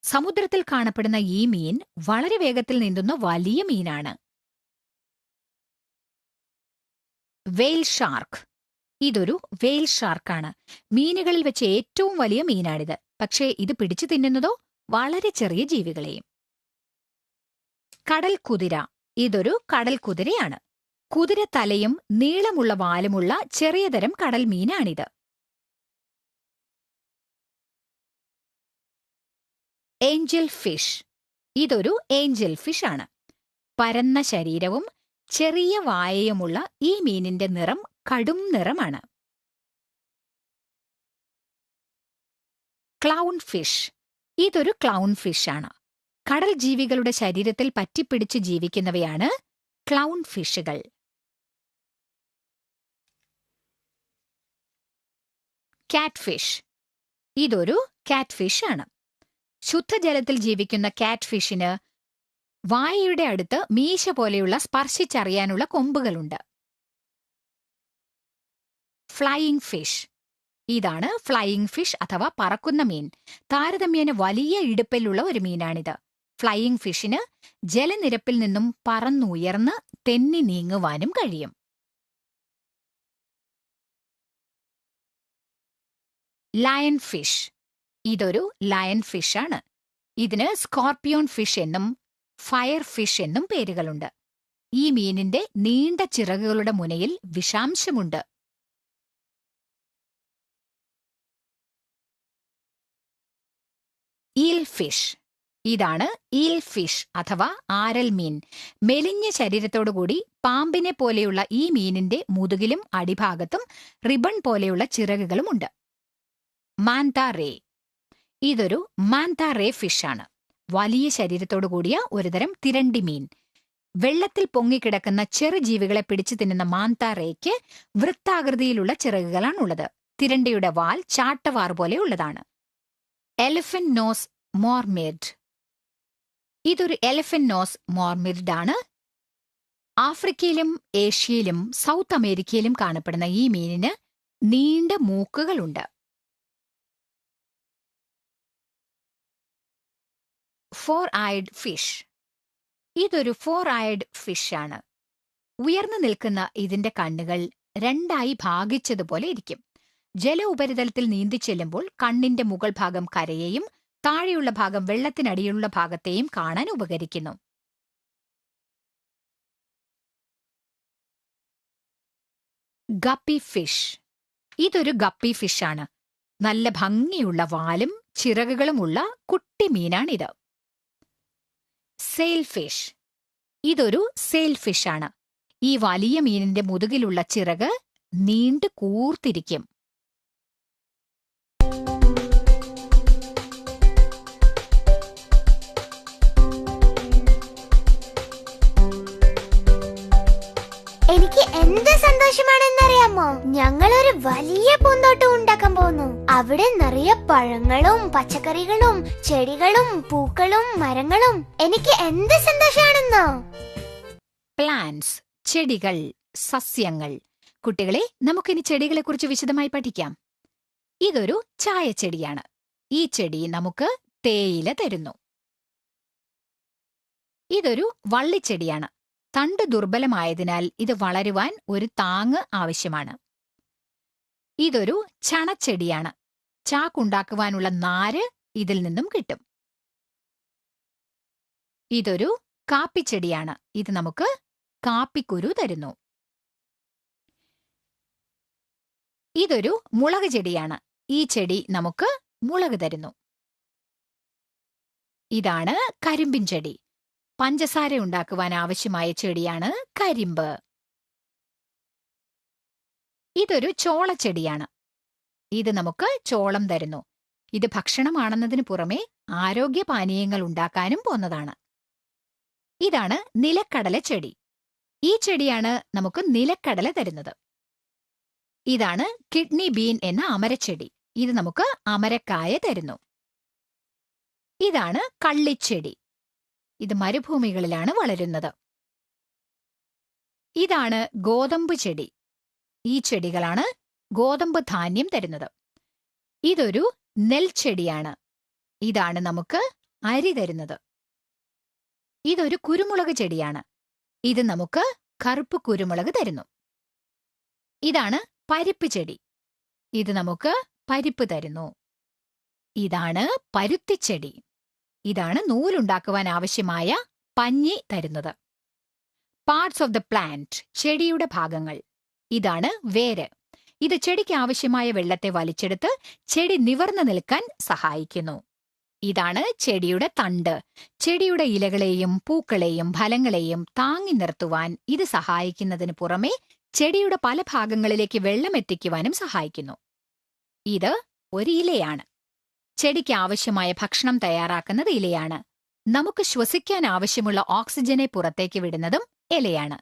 സമുദ്രത്തിൽ കാണപ്പെടുന്ന ഈ മീൻ വളരെ വേഗത്തിൽ നീന്തുന്ന വലിയ മീനാണ്. വെയിൽ ഷാർക്ക്. ഇതൊരു വെയിൽ ഷാർക്കാണ്. മീനുകളിൽ വെച്ച് ഏറ്റവും വലിയ മീനാണിത്. പക്ഷേ ഇത് പിടിച്ചു തിന്നുന്നതോ വളരെ ചെറിയ ജീവികളെയും. കടൽ കുതിര. ഇതൊരു കടൽ കുതിരയാണ്. കുതിര തലയും നീളമുള്ള വാലുമുള്ള ചെറിയ തരം കടൽ മീനാണിത്. Angel fish. ഇതൊരു ഏഞ്ചൽ ഫിഷ് ആണ്. പരന്ന ശരീരവും ചെറിയ വായയുമുള്ള ഈ മീനിന്റെ നിറം കടും നിറമാണ്. Clown fish. ഇതൊരു ക്ലൗൺ ഫിഷാണ്. കടൽ ജീവികളുടെ ശരീരത്തിൽ പറ്റിപ്പിടിച്ച് ജീവിക്കുന്നവയാണ് ക്ലൗൺ ഫിഷുകൾ. കാറ്റ് ഫിഷ്. ഇതൊരു കാറ്റ് ഫിഷ് ആണ്. ശുദ്ധജലത്തിൽ ജീവിക്കുന്ന കാറ്റ് ഫിഷിന് വായയുടെ അടുത്ത് മീശ പോലെയുള്ള സ്പർശിച്ചറിയാനുള്ള കൊമ്പുകളുണ്ട്. Flying fish. ഇതാണ് ഫ്ലൈയിങ് ഫിഷ് അഥവാ പറക്കുന്ന മീൻ. താരതമ്യേന വലിയ ഇടുപ്പിലുള്ള ഒരു മീനാണിത്. ഫ്ലൈയിങ് ഫിഷിന് ജലനിരപ്പിൽ നിന്നും പറന്നുയർന്ന് തെന്നി നീങ്ങുവാനും കഴിയും. Lion fish. ഇതൊരു ലയൺ ഫിഷാണ്. ഇതിന് സ്കോർപിയോൺ ഫിഷ് എന്നും ഫയർ ഫിഷ് എന്നും പേരുകളുണ്ട്. ഈ മീനിന്റെ നീണ്ട ചിറകുകളുടെ മുനയിൽ വിഷാംശമുണ്ട്. Eel fish. ഇതാണ് ഈൽ ഫിഷ് അഥവാ ആരൽ മീൻ. മെലിഞ്ഞ ശരീരത്തോടുകൂടി പാമ്പിനെ പോലെയുള്ള ഈ മീനിന്റെ മുതുകിലും അടിഭാഗത്തും റിബൺ പോലെയുള്ള ചിറകുകളുമുണ്ട്. മാന്താ റേ. ഇതൊരു മാന്താ റേ ഫിഷാണ്. വലിയ ശരീരത്തോടുകൂടിയ ഒരുതരം തിരണ്ടി മീൻ. വെള്ളത്തിൽ പൊങ്ങിക്കിടക്കുന്ന ചെറുജീവികളെ പിടിച്ചു തിന്നുന്ന മാന്താ റേക്ക് വൃത്താകൃതിയിലുള്ള ചിറകുകളാണുള്ളത്. തിരണ്ടിയുടെ വാൽ ചാട്ടവാർ പോലെ ഉള്ളതാണ്. Elephant nose mormyrid. ഇതൊരു എലിഫന്റ് നോസ് മോർമിഡ് ആണ്. ആഫ്രിക്കയിലും ഏഷ്യയിലും സൗത്ത് അമേരിക്കയിലും കാണപ്പെടുന്ന ഈ മീനിന് നീണ്ട മൂക്കുകളുണ്ട്. Four eyed fish. ഇതൊരു ഫോർ ഐഡ് ഫിഷാണ്. ഉയർന്നു നിൽക്കുന്ന ഇതിന്റെ കണ്ണുകൾ രണ്ടായി ഭാഗിച്ചതുപോലെ ഇരിക്കും. ജല ഉപരിതലത്തിൽ നീന്തിച്ചെല്ലുമ്പോൾ കണ്ണിന്റെ മുകൾ ഭാഗം കരയെയും താഴെയുള്ള ഭാഗം വെള്ളത്തിനടിയിലുള്ള ഭാഗത്തെയും കാണാൻ ഉപകരിക്കുന്നു. Guppy fish. ഇതൊരു ഗപ്പി ഫിഷാണ്. നല്ല ഭംഗിയുള്ള വാലും ചിറകുകളുമുള്ള കുട്ടി മീനാണിത്. Sail fish. ഇതൊരു സെയിൽ ഫിഷാണ്. ഈ വലിയ മീനിന്റെ മുതുകിലുള്ള ചിറക് നീണ്ടു കൂർത്തിരിക്കും. എനിക്ക് എന്ത് സന്തോഷമാണെന്നറിയാമോ? ഞങ്ങളൊരു വലിയ പൂന്തോട്ടം ഉണ്ടാക്കാൻ പോകുന്നു. അവിടെ നിറയെ പഴങ്ങളും പച്ചക്കറികളും ചെടികളും പൂക്കളും മരങ്ങളും. എനിക്ക് എന്ത് സന്തോഷമാണെന്നോ? പ്ലാന്റ്സ്, ചെടികൾ, സസ്യങ്ങൾ. കുട്ടികളെ, നമുക്കിനി ചെടികളെക്കുറിച്ച് വിശദമായി പഠിക്കാം. ഇതൊരു ചായച്ചെടിയാണ്. ഈ ചെടി നമുക്ക് തേയില തരുന്നു. ഇതൊരു വള്ളിച്ചെടിയാണ്. തണ്ട് ദുർബലമായതിനാൽ ഇത് വളരുവാൻ ഒരു താങ്ങ് ആവശ്യമാണ്. ഇതൊരു ചണച്ചെടിയാണ്. ചാക്കുണ്ടാക്കുവാനുള്ള നാര് ഇതിൽ നിന്നും കിട്ടും. ഇതൊരു കാപ്പിച്ചെടിയാണ്. ഇത് നമുക്ക് കാപ്പിക്കുരു തരുന്നു. ഇതൊരു മുളക് ചെടിയാണ്. ഈ ചെടി നമുക്ക് മുളക് തരുന്നു. ഇതാണ് കരിമ്പിൻ ചെടി. പഞ്ചസാര ഉണ്ടാക്കുവാൻ ആവശ്യമായ ചെടിയാണ് കരിമ്പ്. ഇതൊരു ചോളച്ചെടിയാണ്. ഇത് നമുക്ക് ചോളം തരുന്നു. ഇത് ഭക്ഷണമാണെന്നതിനു പുറമെ ആരോഗ്യപാനീയങ്ങൾ ഉണ്ടാക്കാനും പോന്നതാണ്. ഇതാണ് നിലക്കടല ചെടി. ഈ ചെടിയാണ് നമുക്ക് നിലക്കടല തരുന്നത്. ഇതാണ് കിഡ്നി ബീൻ എന്ന അമരച്ചെടി. ഇത് നമുക്ക് അമരക്കായ തരുന്നു. ഇതാണ് കള്ളിച്ചെടി. ഇത് മരുഭൂമികളിലാണ് വളരുന്നത്. ഇതാണ് ഗോതമ്പ് ചെടി. ഈ ചെടികളാണ് ഗോതമ്പ് ധാന്യം തരുന്നത്. ഇതൊരു നെൽച്ചെടിയാണ്. ഇതാണ് നമുക്ക് അരി തരുന്നത്. ഇതൊരു കുരുമുളക് ചെടിയാണ്. ഇത് നമുക്ക് കറുപ്പ് കുരുമുളക് തരുന്നു. ഇതാണ് പരിപ്പ് ചെടി. ഇത് നമുക്ക് പരിപ്പ് തരുന്നു. ഇതാണ് പരുത്തിച്ചെടി. ഇതാണ് നൂലുണ്ടാക്കുവാൻ ആവശ്യമായ പഞ്ഞി തരുന്നത്. പാർട്സ് ഓഫ് ദ പ്ലാന്റ്, ചെടിയുടെ ഭാഗങ്ങൾ. ഇതാണ് വേര്. ഇത് ചെടിക്ക് ആവശ്യമായ വെള്ളത്തെ വലിച്ചെടുത്ത് ചെടി നിവർന്നു നിൽക്കാൻ സഹായിക്കുന്നു. ഇതാണ് ചെടിയുടെ തണ്ട്. ചെടിയുടെ ഇലകളെയും പൂക്കളെയും ഫലങ്ങളെയും താങ്ങി നിർത്തുവാൻ ഇത് സഹായിക്കുന്നതിന് പുറമെ ചെടിയുടെ പല ഭാഗങ്ങളിലേക്ക് വെള്ളം എത്തിക്കുവാനും സഹായിക്കുന്നു. ഇത് ഒരു ഇലയാണ്. ചെടിക്ക് ആവശ്യമായ ഭക്ഷണം തയ്യാറാക്കുന്നത് ഇലയാണ്. നമുക്ക് ശ്വസിക്കാൻ ആവശ്യമുള്ള ഓക്സിജനെ പുറത്തേക്ക് വിടുന്നതും ഇലയാണ്.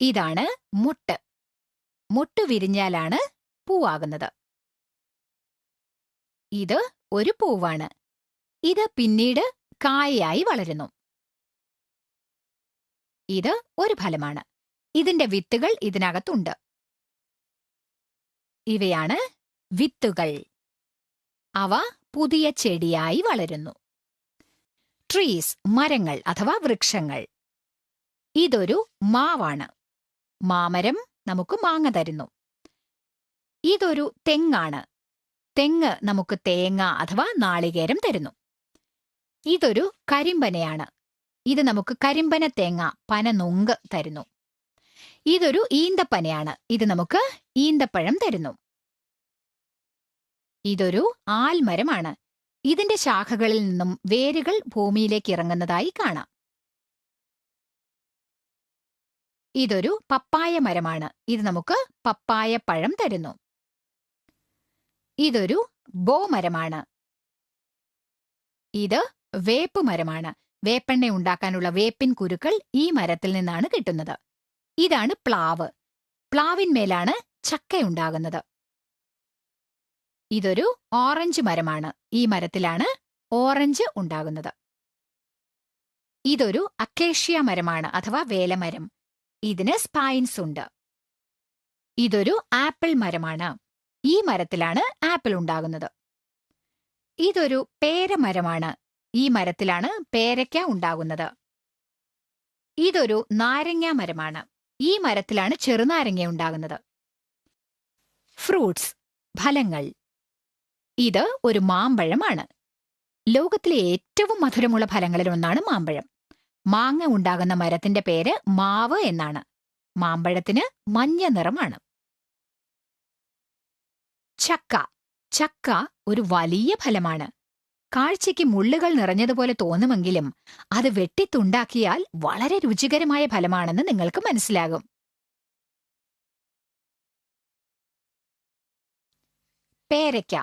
ഇതാണ് മുട്ട്. മുട്ട് വിരിഞ്ഞാലാണ് പൂവാകുന്നത്. ഇത് ഒരു പൂവാണ്. ഇത് പിന്നീട് കായയായി വളരുന്നു. ഇത് ഒരു ഫലമാണ്. ഇതിന്റെ വിത്തുകൾ ഇതിനകത്തുണ്ട്. ഇവയാണ് വിത്തുകൾ. അവ പുതിയ ചെടിയായി വളരുന്നു. ട്രീസ്, മരങ്ങൾ അഥവാ വൃക്ഷങ്ങൾ. ഇതൊരു മാവാണ്. മാമരം നമുക്ക് മാങ്ങ തരുന്നു. ഇതൊരു തെങ്ങാണ്. തെങ്ങ് നമുക്ക് തേങ്ങ അഥവാ നാളികേരം തരുന്നു. ഇതൊരു കരിമ്പനയാണ്. ഇത് നമുക്ക് കരിമ്പന തേങ്ങ, പനനൊങ്ക് തരുന്നു. ഇതൊരു ഈന്തപ്പനയാണ്. ഇത് നമുക്ക് ഈന്തപ്പഴം തരുന്നു. ഇതൊരു ആൽമരമാണ്. ഇതിന്റെ ശാഖകളിൽ നിന്നും വേരുകൾ ഭൂമിയിലേക്ക് ഇറങ്ങുന്നതായി കാണാം. ഇതൊരു പപ്പായ മരമാണ്. ഇത് നമുക്ക് പപ്പായ പഴം തരുന്നു. ഇതൊരു ബോ മരമാണ്. ഇത് വേപ്പ് മരമാണ്. വേപ്പെണ്ണ ഉണ്ടാക്കാനുള്ള വേപ്പിൻ കുരുക്കൾ ഈ മരത്തിൽ നിന്നാണ് കിട്ടുന്നത്. ഇതാണ് പ്ലാവ്. പ്ലാവിന്മേലാണ് ചക്കയുണ്ടാകുന്നത്. ഇതൊരു ഓറഞ്ച് മരമാണ്. ഈ മരത്തിലാണ് ഓറഞ്ച് ഉണ്ടാകുന്നത്. ഇതൊരു അക്കേഷ്യ മരമാണ് അഥവാ വേലമരം. ഇതിന് സ്പൈൻസ് ഉണ്ട്. ഇതൊരു ആപ്പിൾ മരമാണ്. ഈ മരത്തിലാണ് ആപ്പിൾ ഉണ്ടാകുന്നത്. ഇതൊരു പേരമരമാണ്. ഈ മരത്തിലാണ് പേരയ്ക്ക ഉണ്ടാകുന്നത്. ഇതൊരു നാരങ്ങ മരമാണ്. ഈ മരത്തിലാണ് ചെറുനാരങ്ങ ഉണ്ടാകുന്നത്. ഫ്രൂട്ട്സ്, ഫലങ്ങൾ. ഇത് ഒരു മാമ്പഴമാണ്. ലോകത്തിലെ ഏറ്റവും മധുരമുള്ള ഫലങ്ങളിൽ ഒന്നാണ് മാമ്പഴം. മാങ്ങ ഉണ്ടാകുന്ന മരത്തിന്റെ പേര് മാവ് എന്നാണ്. മാമ്പഴത്തിന് മഞ്ഞ നിറമാണ്. ചക്ക. ചക്ക ഒരു വലിയ ഫലമാണ്. കാഴ്ചയ്ക്ക് മുള്ളുകൾ നിറഞ്ഞതുപോലെ തോന്നുമെങ്കിലും അത് വെട്ടിത്തുണ്ടാക്കിയാൽ വളരെ രുചികരമായ ഫലമാണെന്ന് നിങ്ങൾക്ക് മനസ്സിലാകും. പേരയ്ക്ക.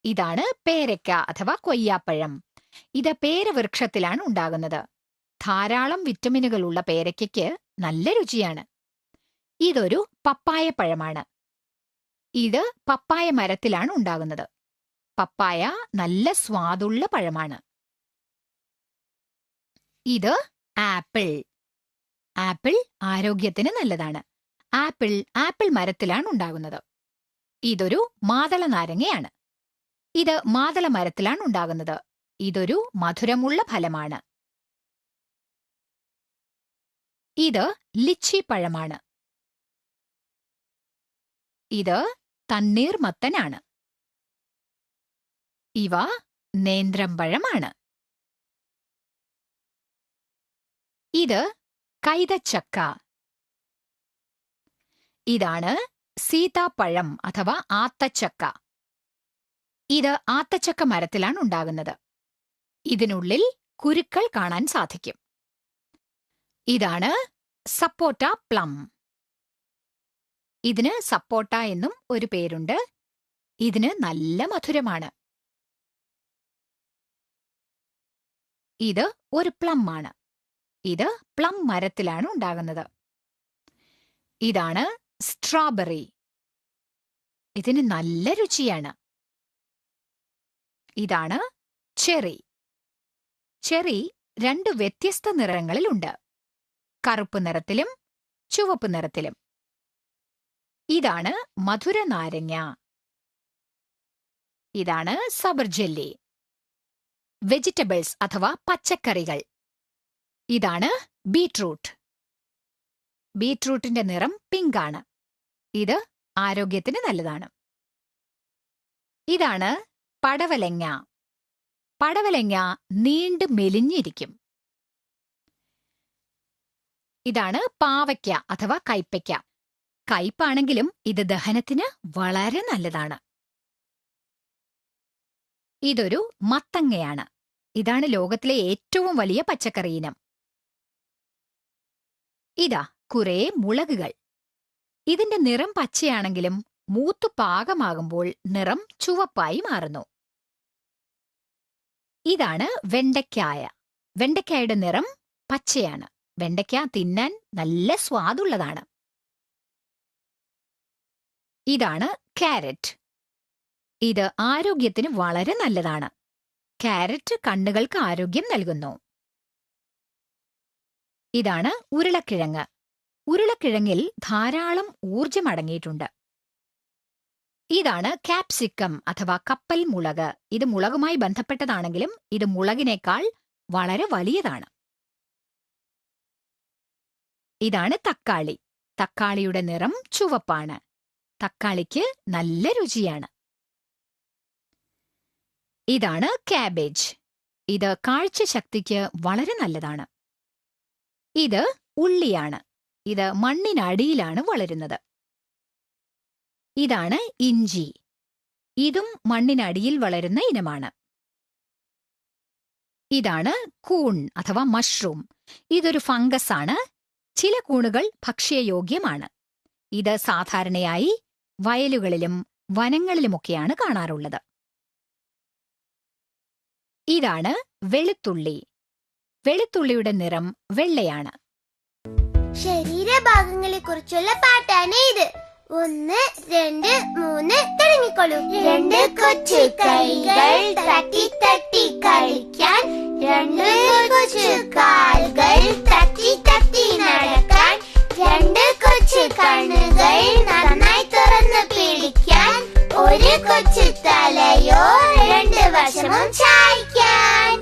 ഇതാണ് പേരയ്ക്ക അഥവാ കൊയ്യാപ്പഴം. ഇത് പേരവൃക്ഷത്തിലാണ് ഉണ്ടാകുന്നത്. ധാരാളം വിറ്റമിനുകളുള്ള പേരയ്ക്കയ്ക്ക് നല്ല രുചിയാണ്. ഇതൊരു പപ്പായ പഴമാണ്. ഇത് പപ്പായ മരത്തിലാണ് ഉണ്ടാകുന്നത്. പപ്പായ നല്ല സ്വാദുള്ള പഴമാണ്. ഇത് ആപ്പിൾ. ആപ്പിൾ ആരോഗ്യത്തിന് നല്ലതാണ്. ആപ്പിൾ മരത്തിലാണ് ഉണ്ടാകുന്നത്. ഇതൊരു മാതള നാരങ്ങയാണ്. ഇത് മാതള മരത്തിലാണ് ഉണ്ടാകുന്നത്. ഇതൊരു മധുരമുള്ള ഫലമാണ്. ഇത് ലിച്ചി പഴമാണ്. ഇത് തണ്ണീർമത്തനാണ്. ഇവ നേന്ത്രപ്പഴമാണ്. ഇത് കൈതച്ചക്ക. ഇതാണ് സീതാപ്പഴം അഥവാ ആത്തച്ചക്ക. ഇത് ആത്തച്ചക്ക മരത്തിലാണ് ഉണ്ടാകുന്നത്. ഇതിനുള്ളിൽ കുരുക്കൾ കാണാൻ സാധിക്കും. ഇതാണ് സപ്പോട്ട പ്ലം. ഇതിന് സപ്പോട്ട എന്നും ഒരു പേരുണ്ട്. ഇതിന് നല്ല മധുരമാണ്. ഇത് ഒരു പ്ലം ആണ്. ഇത് പ്ലം മരത്തിലാണ് ഉണ്ടാകുന്നത്. ഇതാണ് സ്ട്രോബെറി. ഇതിന് നല്ല രുചിയാണ്. ഇതാണ് ചെറി. ചെറി 2 വ്യത്യസ്ത നിറങ്ങളിലുണ്ട്. കറുപ്പ് നിറത്തിലും ചുവപ്പ് നിറത്തിലും. ഇതാണ് മധുര നാരങ്ങ. ഇതാണ് സബർജെല്ലി. വെജിറ്റബിൾസ് അഥവാ പച്ചക്കറികൾ. ഇതാണ് ബീട്രൂട്ട്. ബീട്രൂട്ടിന്റെ നിറം പിങ്ക് ആണ്. ഇത് ആരോഗ്യത്തിന് നല്ലതാണ്. ഇതാണ് പടവലങ്ങ. പടവലങ്ങ നീണ്ടു മെലിഞ്ഞിരിക്കും. ഇതാണ് പാവയ്ക്ക അഥവാ കൈപ്പയ്ക്ക. കയ്പാണെങ്കിലും ഇത് ദഹനത്തിന് വളരെ നല്ലതാണ്. ഇതൊരു മത്തങ്ങയാണ്. ഇതാണ് ലോകത്തിലെ ഏറ്റവും വലിയ പച്ചക്കറി ഇനം. ഇതാ കുറേ മുളകുകൾ. ഇതിന്റെ നിറം പച്ചയാണെങ്കിലും മൂത്തു പാകമാകുമ്പോൾ നിറം ചുവപ്പായി മാറുന്നു. ഇതാണ് വെണ്ടയ്ക്കായ. വെണ്ടയ്ക്കായുടെ നിറം പച്ചയാണ്. വെണ്ടയ്ക്ക തിന്നാൻ നല്ല സ്വാദുള്ളതാണ്. ഇതാണ് ക്യാരറ്റ്. ഇത് ആരോഗ്യത്തിന് വളരെ നല്ലതാണ്. ക്യാരറ്റ് കണ്ണുകൾക്ക് ആരോഗ്യം നൽകുന്നു. ഇതാണ് ഉരുളക്കിഴങ്ങ്. ഉരുളക്കിഴങ്ങിൽ ധാരാളം ഊർജം അടങ്ങിയിട്ടുണ്ട്. ഇതാണ് കാപ്സിക്കം അഥവാ കപ്പൽ മുളക്. ഇത് മുളകുമായി ബന്ധപ്പെട്ടതാണെങ്കിലും ഇത് മുളകിനേക്കാൾ വളരെ വലിയതാണ്. ഇതാണ് തക്കാളി. തക്കാളിയുടെ നിറം ചുവപ്പാണ്. തക്കാളിക്ക് നല്ല രുചിയാണ്. ഇതാണ് കാബേജ്. ഇത് കാഴ്ചശക്തിക്ക് വളരെ നല്ലതാണ്. ഇത് ഉള്ളിയാണ്. ഇത് മണ്ണിനടിയിലാണ് വളരുന്നത്. ഇതാണ് ഇഞ്ചി. ഇതും മണ്ണിനടിയിൽ വളരുന്ന ഇനമാണ്. ഇതാണ് കൂൺ അഥവാ മഷ്റൂം. ഇതൊരു ഫംഗസ് ആണ്. ചില കൂണുകൾ ഭക്ഷ്യയോഗ്യമാണ്. ഇത് സാധാരണയായി വയലുകളിലും വനങ്ങളിലുമൊക്കെയാണ് കാണാറുള്ളത്. ഇതാണ് വെളുത്തുള്ളി. വെളുത്തുള്ളിയുടെ നിറം വെള്ളയാണ്. ശരീരഭാഗങ്ങളെ കുറിച്ചുള്ള പാട്ടാണ് ഇത്. 1, 2, 3 തുടങ്ങിക്കോളൂ. 2 കൊച്ചു കൈകൾ തട്ടി തട്ടി കളിക്കാൻ, 2 കൊച്ചു കാലുകൾ തട്ടി തട്ടി നടക്കാൻ, 2 കൊച്ചു കണ്ണുകൾ നന്നായി തുറന്ന് പിടിക്കാൻ, 1 കൊച്ചു തലയോ 2 വശവും ചായ്ക്കാൻ.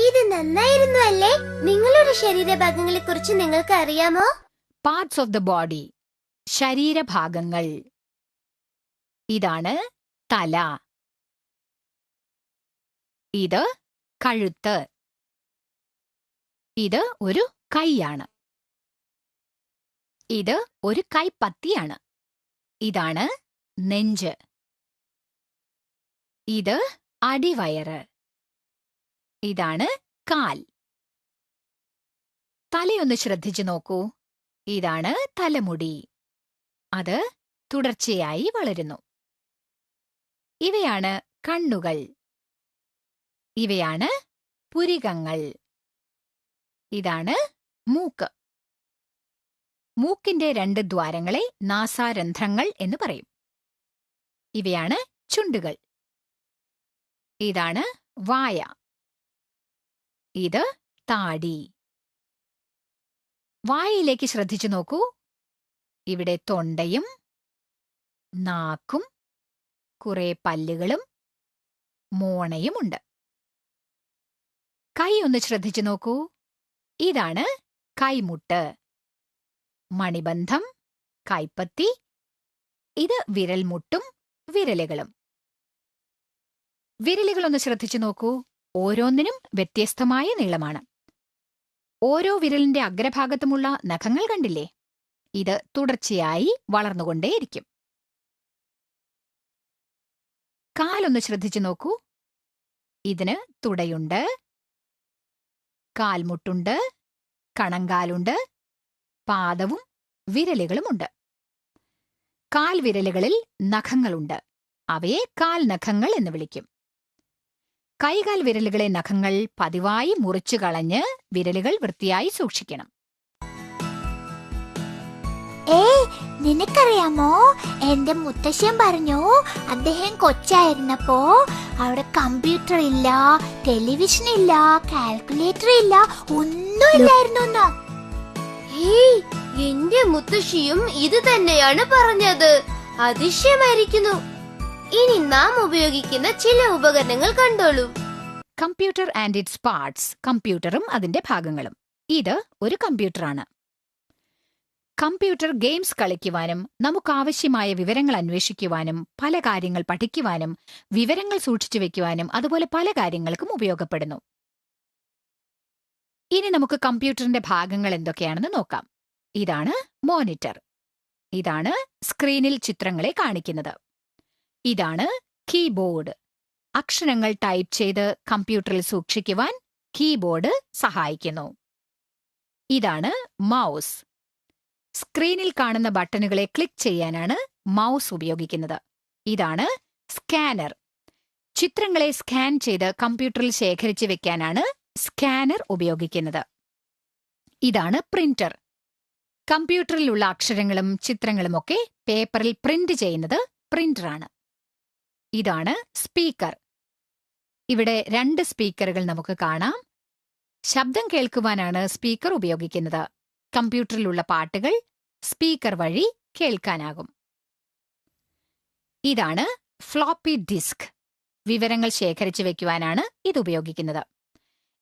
ഇത് നന്നായിരുന്നു അല്ലേ? നിങ്ങളുടെ ശരീരഭാഗങ്ങളെ കുറിച്ച് നിങ്ങൾക്ക് അറിയാമോ? പാർട്സ് ഓഫ് ദ ബോഡി, ശരീരഭാഗങ്ങൾ. ഇതാണ് തല. ഇത് കഴുത്ത്. ഇത് ഒരു കൈയാണ്. ഇത് ഒരു കൈപ്പത്തിയാണ്. ഇതാണ് നെഞ്ച്. ഇത് അടിവയറ്. ഇതാണ് കാൽ. തലയൊന്ന് ശ്രദ്ധിച്ചു നോക്കൂ. ഇതാണ് തലമുടി. അത് തുടർച്ചയായി വളരുന്നു. ഇവയാണ് കണ്ണുകൾ. ഇവയാണ് പുരികങ്ങൾ. ഇതാണ് മൂക്ക്. മൂക്കിന്റെ 2 ദ്വാരങ്ങളെ നാസാരന്ധ്രങ്ങൾ എന്ന് പറയും. ഇവയാണ് ചുണ്ടുകൾ. ഇതാണ് വായ. ഇത് താടി. വായയിലേക്ക് ശ്രദ്ധിച്ചു നോക്കൂ. ഇവിടെ തൊണ്ടയും നാക്കും കുറെ പല്ലുകളും മോണയുമുണ്ട്. കൈ ഒന്ന് ശ്രദ്ധിച്ചു നോക്കൂ. ഇതാണ് കൈമുട്ട്, മണിബന്ധം, കൈപ്പത്തി. ഇത് വിരൽമുട്ടും വിരലുകളും. വിരലുകളൊന്ന് ശ്രദ്ധിച്ചു നോക്കൂ. ഓരോന്നിനും വ്യത്യസ്തമായ നീളമാണ്. ഓരോ വിരലിന്റെ അഗ്രഭാഗത്തുമുള്ള നഖങ്ങൾ കണ്ടില്ലേ? ഇത് തുടർച്ചയായി വളർന്നുകൊണ്ടേയിരിക്കും. കാലൊന്ന് ശ്രദ്ധിച്ചു നോക്കൂ. ഇതിന് തുടയുണ്ട്, കാൽമുട്ടുണ്ട്, കണങ്കാലുണ്ട്, പാദവും വിരലുകളുമുണ്ട്. കാൽവിരലുകളിൽ നഖങ്ങളുണ്ട്. അവയെ കാൽനഖങ്ങൾ എന്ന് വിളിക്കും. കൈകാൽ വിരലുകളെ നഖങ്ങൾ പതിവായി മുറിച്ചു കളഞ്ഞ് വിരലുകൾ വൃത്തിയായി സൂക്ഷിക്കണം. നിനക്കറിയാമോ, എന്റെ മുത്തശ്ശൻ പറഞ്ഞു അദ്ദേഹം കൊച്ചായിരുന്നപ്പോ അവിടെ കമ്പ്യൂട്ടർ ഇല്ല, ടെലിവിഷൻ ഇല്ല, കാൽക്കുലേറ്റർ ഇല്ല, ഒന്നും ഇല്ലായിരുന്നു. എന്റെ മുത്തശ്ശിയും ഇത് തന്നെയാണ് പറഞ്ഞത്. അതിശയമായിരിക്കുന്നു. ഇനി നാം ഉപയോഗിക്കുന്ന ചില ഉപകരണങ്ങൾ കണ്ടോളൂ. Computer and it's parts. കമ്പ്യൂട്ടറും അതിന്റെ ഭാഗങ്ങളും. ഇത് ഒരു കമ്പ്യൂട്ടറാണ്. കമ്പ്യൂട്ടർ ഗെയിംസ് കളിക്കുവാനും നമുക്കാവശ്യമായ വിവരങ്ങൾ അന്വേഷിക്കുവാനും പല കാര്യങ്ങൾ പഠിക്കുവാനും വിവരങ്ങൾ സൂക്ഷിച്ചു വെക്കുവാനും അതുപോലെ പല കാര്യങ്ങൾക്കും ഉപയോഗപ്പെടുന്നു. ഇനി നമുക്ക് കമ്പ്യൂട്ടറിന്റെ ഭാഗങ്ങൾ എന്തൊക്കെയാണെന്ന് നോക്കാം. ഇതാണ് മോണിറ്റർ. ഇതാണ് സ്ക്രീനിൽ ചിത്രങ്ങളെ കാണിക്കുന്നത്. ഇതാണ് കീബോർഡ്. അക്ഷരങ്ങൾ ടൈപ്പ് ചെയ്ത് കമ്പ്യൂട്ടറിൽ സൂക്ഷിക്കുവാൻ കീബോർഡ് സഹായിക്കുന്നു. ഇതാണ് മൗസ്. സ്ക്രീനിൽ കാണുന്ന ബട്ടണുകളെ ക്ലിക്ക് ചെയ്യാനാണ് മൗസ് ഉപയോഗിക്കുന്നത്. ഇതാണ് സ്കാനർ. ചിത്രങ്ങളെ സ്കാൻ ചെയ്ത് കമ്പ്യൂട്ടറിൽ ശേഖരിച്ചു വെക്കാനാണ് സ്കാനർ ഉപയോഗിക്കുന്നത്. ഇതാണ് പ്രിന്റർ. കമ്പ്യൂട്ടറിലുള്ള അക്ഷരങ്ങളും ചിത്രങ്ങളുമൊക്കെ പേപ്പറിൽ പ്രിന്റ് ചെയ്യുന്നത് പ്രിന്ററാണ്. ഇതാണ് സ്പീക്കർ. ഇവിടെ 2 സ്പീക്കറുകൾ നമുക്ക് കാണാം. ശബ്ദം കേൾക്കുവാനാണ് സ്പീക്കർ ഉപയോഗിക്കുന്നത്. കമ്പ്യൂട്ടറിലുള്ള പാട്ടുകൾ സ്പീക്കർ വഴി കേൾക്കാനാകും. ഇതാണ് ഫ്ലോപ്പി ഡിസ്ക്. വിവരങ്ങൾ ശേഖരിച്ചു വെക്കുവാനാണ് ഇത് ഉപയോഗിക്കുന്നത്.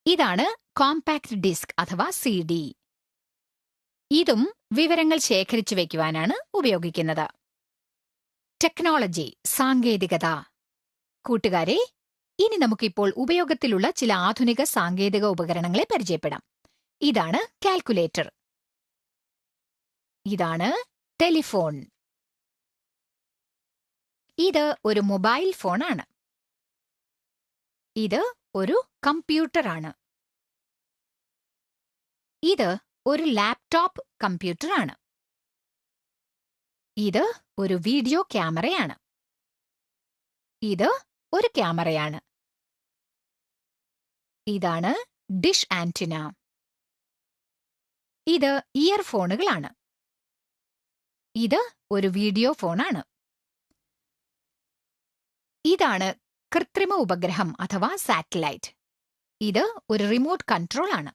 ഇതാണ് കോമ്പാക്ട് ഡിസ്ക് അഥവാ CD. ഇതും വിവരങ്ങൾ ശേഖരിച്ചു വെക്കുവാനാണ് ഉപയോഗിക്കുന്നത്. ടെക്നോളജി, സാങ്കേതികത. കൂട്ടുകാരെ, ഇനി നമുക്കിപ്പോൾ ഉപയോഗത്തിലുള്ള ചില ആധുനിക സാങ്കേതിക ഉപകരണങ്ങളെ പരിചയപ്പെടാം. ഇതാണ് കാൽക്കുലേറ്റർ. ഇതാണ് ടെലിഫോൺ. ഇത് ഒരു മൊബൈൽ ഫോണാണ്. ഇത് ഒരു കമ്പ്യൂട്ടറാണ്. ഇത് ഒരു ലാപ്ടോപ്പ് കമ്പ്യൂട്ടറാണ്. ഇത് ഒരു വീഡിയോ ക്യാമറയാണ്. ഇത് ഒരു ക്യാമറയാണ്. ഇതാണ് ഡിഷ് ആന്റിന. ഇത് ഇയർഫോണുകളാണ്. ഇത് ഒരു വീഡിയോ ഫോണാണ്. ഇതാണ് കൃത്രിമ ഉപഗ്രഹം അഥവാ സാറ്റലൈറ്റ്. ഇത് ഒരു റിമോട്ട് കൺട്രോൾ ആണ്.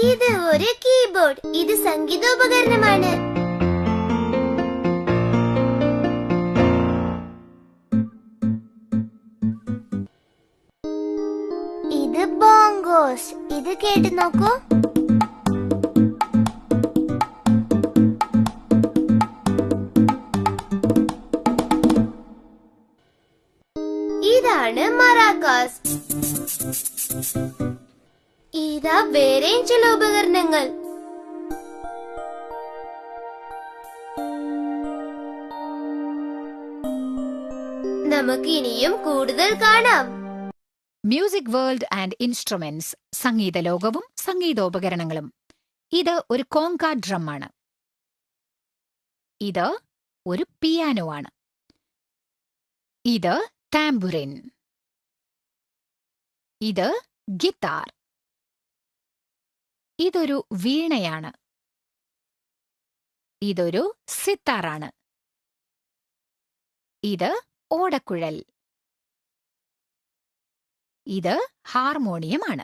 ഇത് ഒരു കീബോർഡ്. ഇത് സംഗീതോപകരണമാണ്. ഇത് ബോങ്കോസ്. ഇത് കേട്ടു നോക്കൂ. ഇതാണ് മറാക്കാസ്. ഇതാ വേറെയും ചില ഉപകരണങ്ങൾ. നമുക്ക് ഇനിയും കൂടുതൽ കാണാം. മ്യൂസിക് വേൾഡ് ആൻഡ് ഇൻസ്ട്രുമെന്റ്സ്, സംഗീത ലോകവും സംഗീതോപകരണങ്ങളും. ഇത് ഒരു കോങ്ക ഡ്രം ആണ്. ഇത് ഒരു പിയാനോ ആണ്. ഇത് ടാംബുറിൻ. ഇത് ഗിത്താർ. ഇതൊരു വീണയാണ്. ഇതൊരു സിത്താറാണ്. ഇത് ഓടക്കുഴൽ. ഇത് ഹാർമോണിയമാണ്.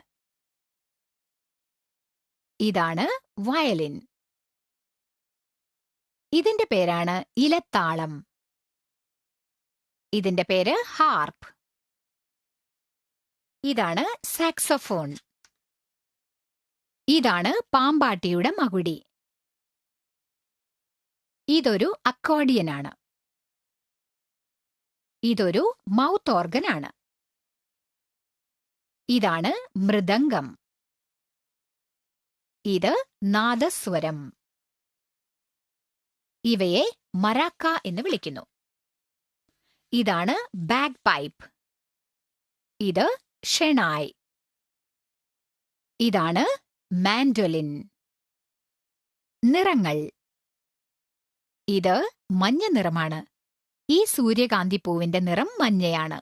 ഇതാണ് വയലിൻ. ഇതിന്റെ പേരാണ് ഇലത്താളം. ഇതിന്റെ പേര് ഹാർപ്പ്. ഇതാണ് സാക്സോഫോൺ. ഇതാണ് പാമ്പാട്ടിയുടെ മകുടി. ഇതൊരു അക്കോർഡിയനാണ്. ഇതൊരു മൗത്ത് ഓർഗനാണ്. ഇതാണ് മൃദംഗം. ഇത് നാദസ്വരം. ഇവയെ മറാക്ക എന്ന് വിളിക്കുന്നു. ഇതാണ് ബാഗ് പൈപ്പ്. ഇത് ഷെണായ്. ഇതാണ് മാൻഡോലിൻ. നിറങ്ങൾ. ഇത് മഞ്ഞ നിറമാണ്. ഈ സൂര്യകാന്തിപ്പൂവിന്റെ നിറം മഞ്ഞയാണ്.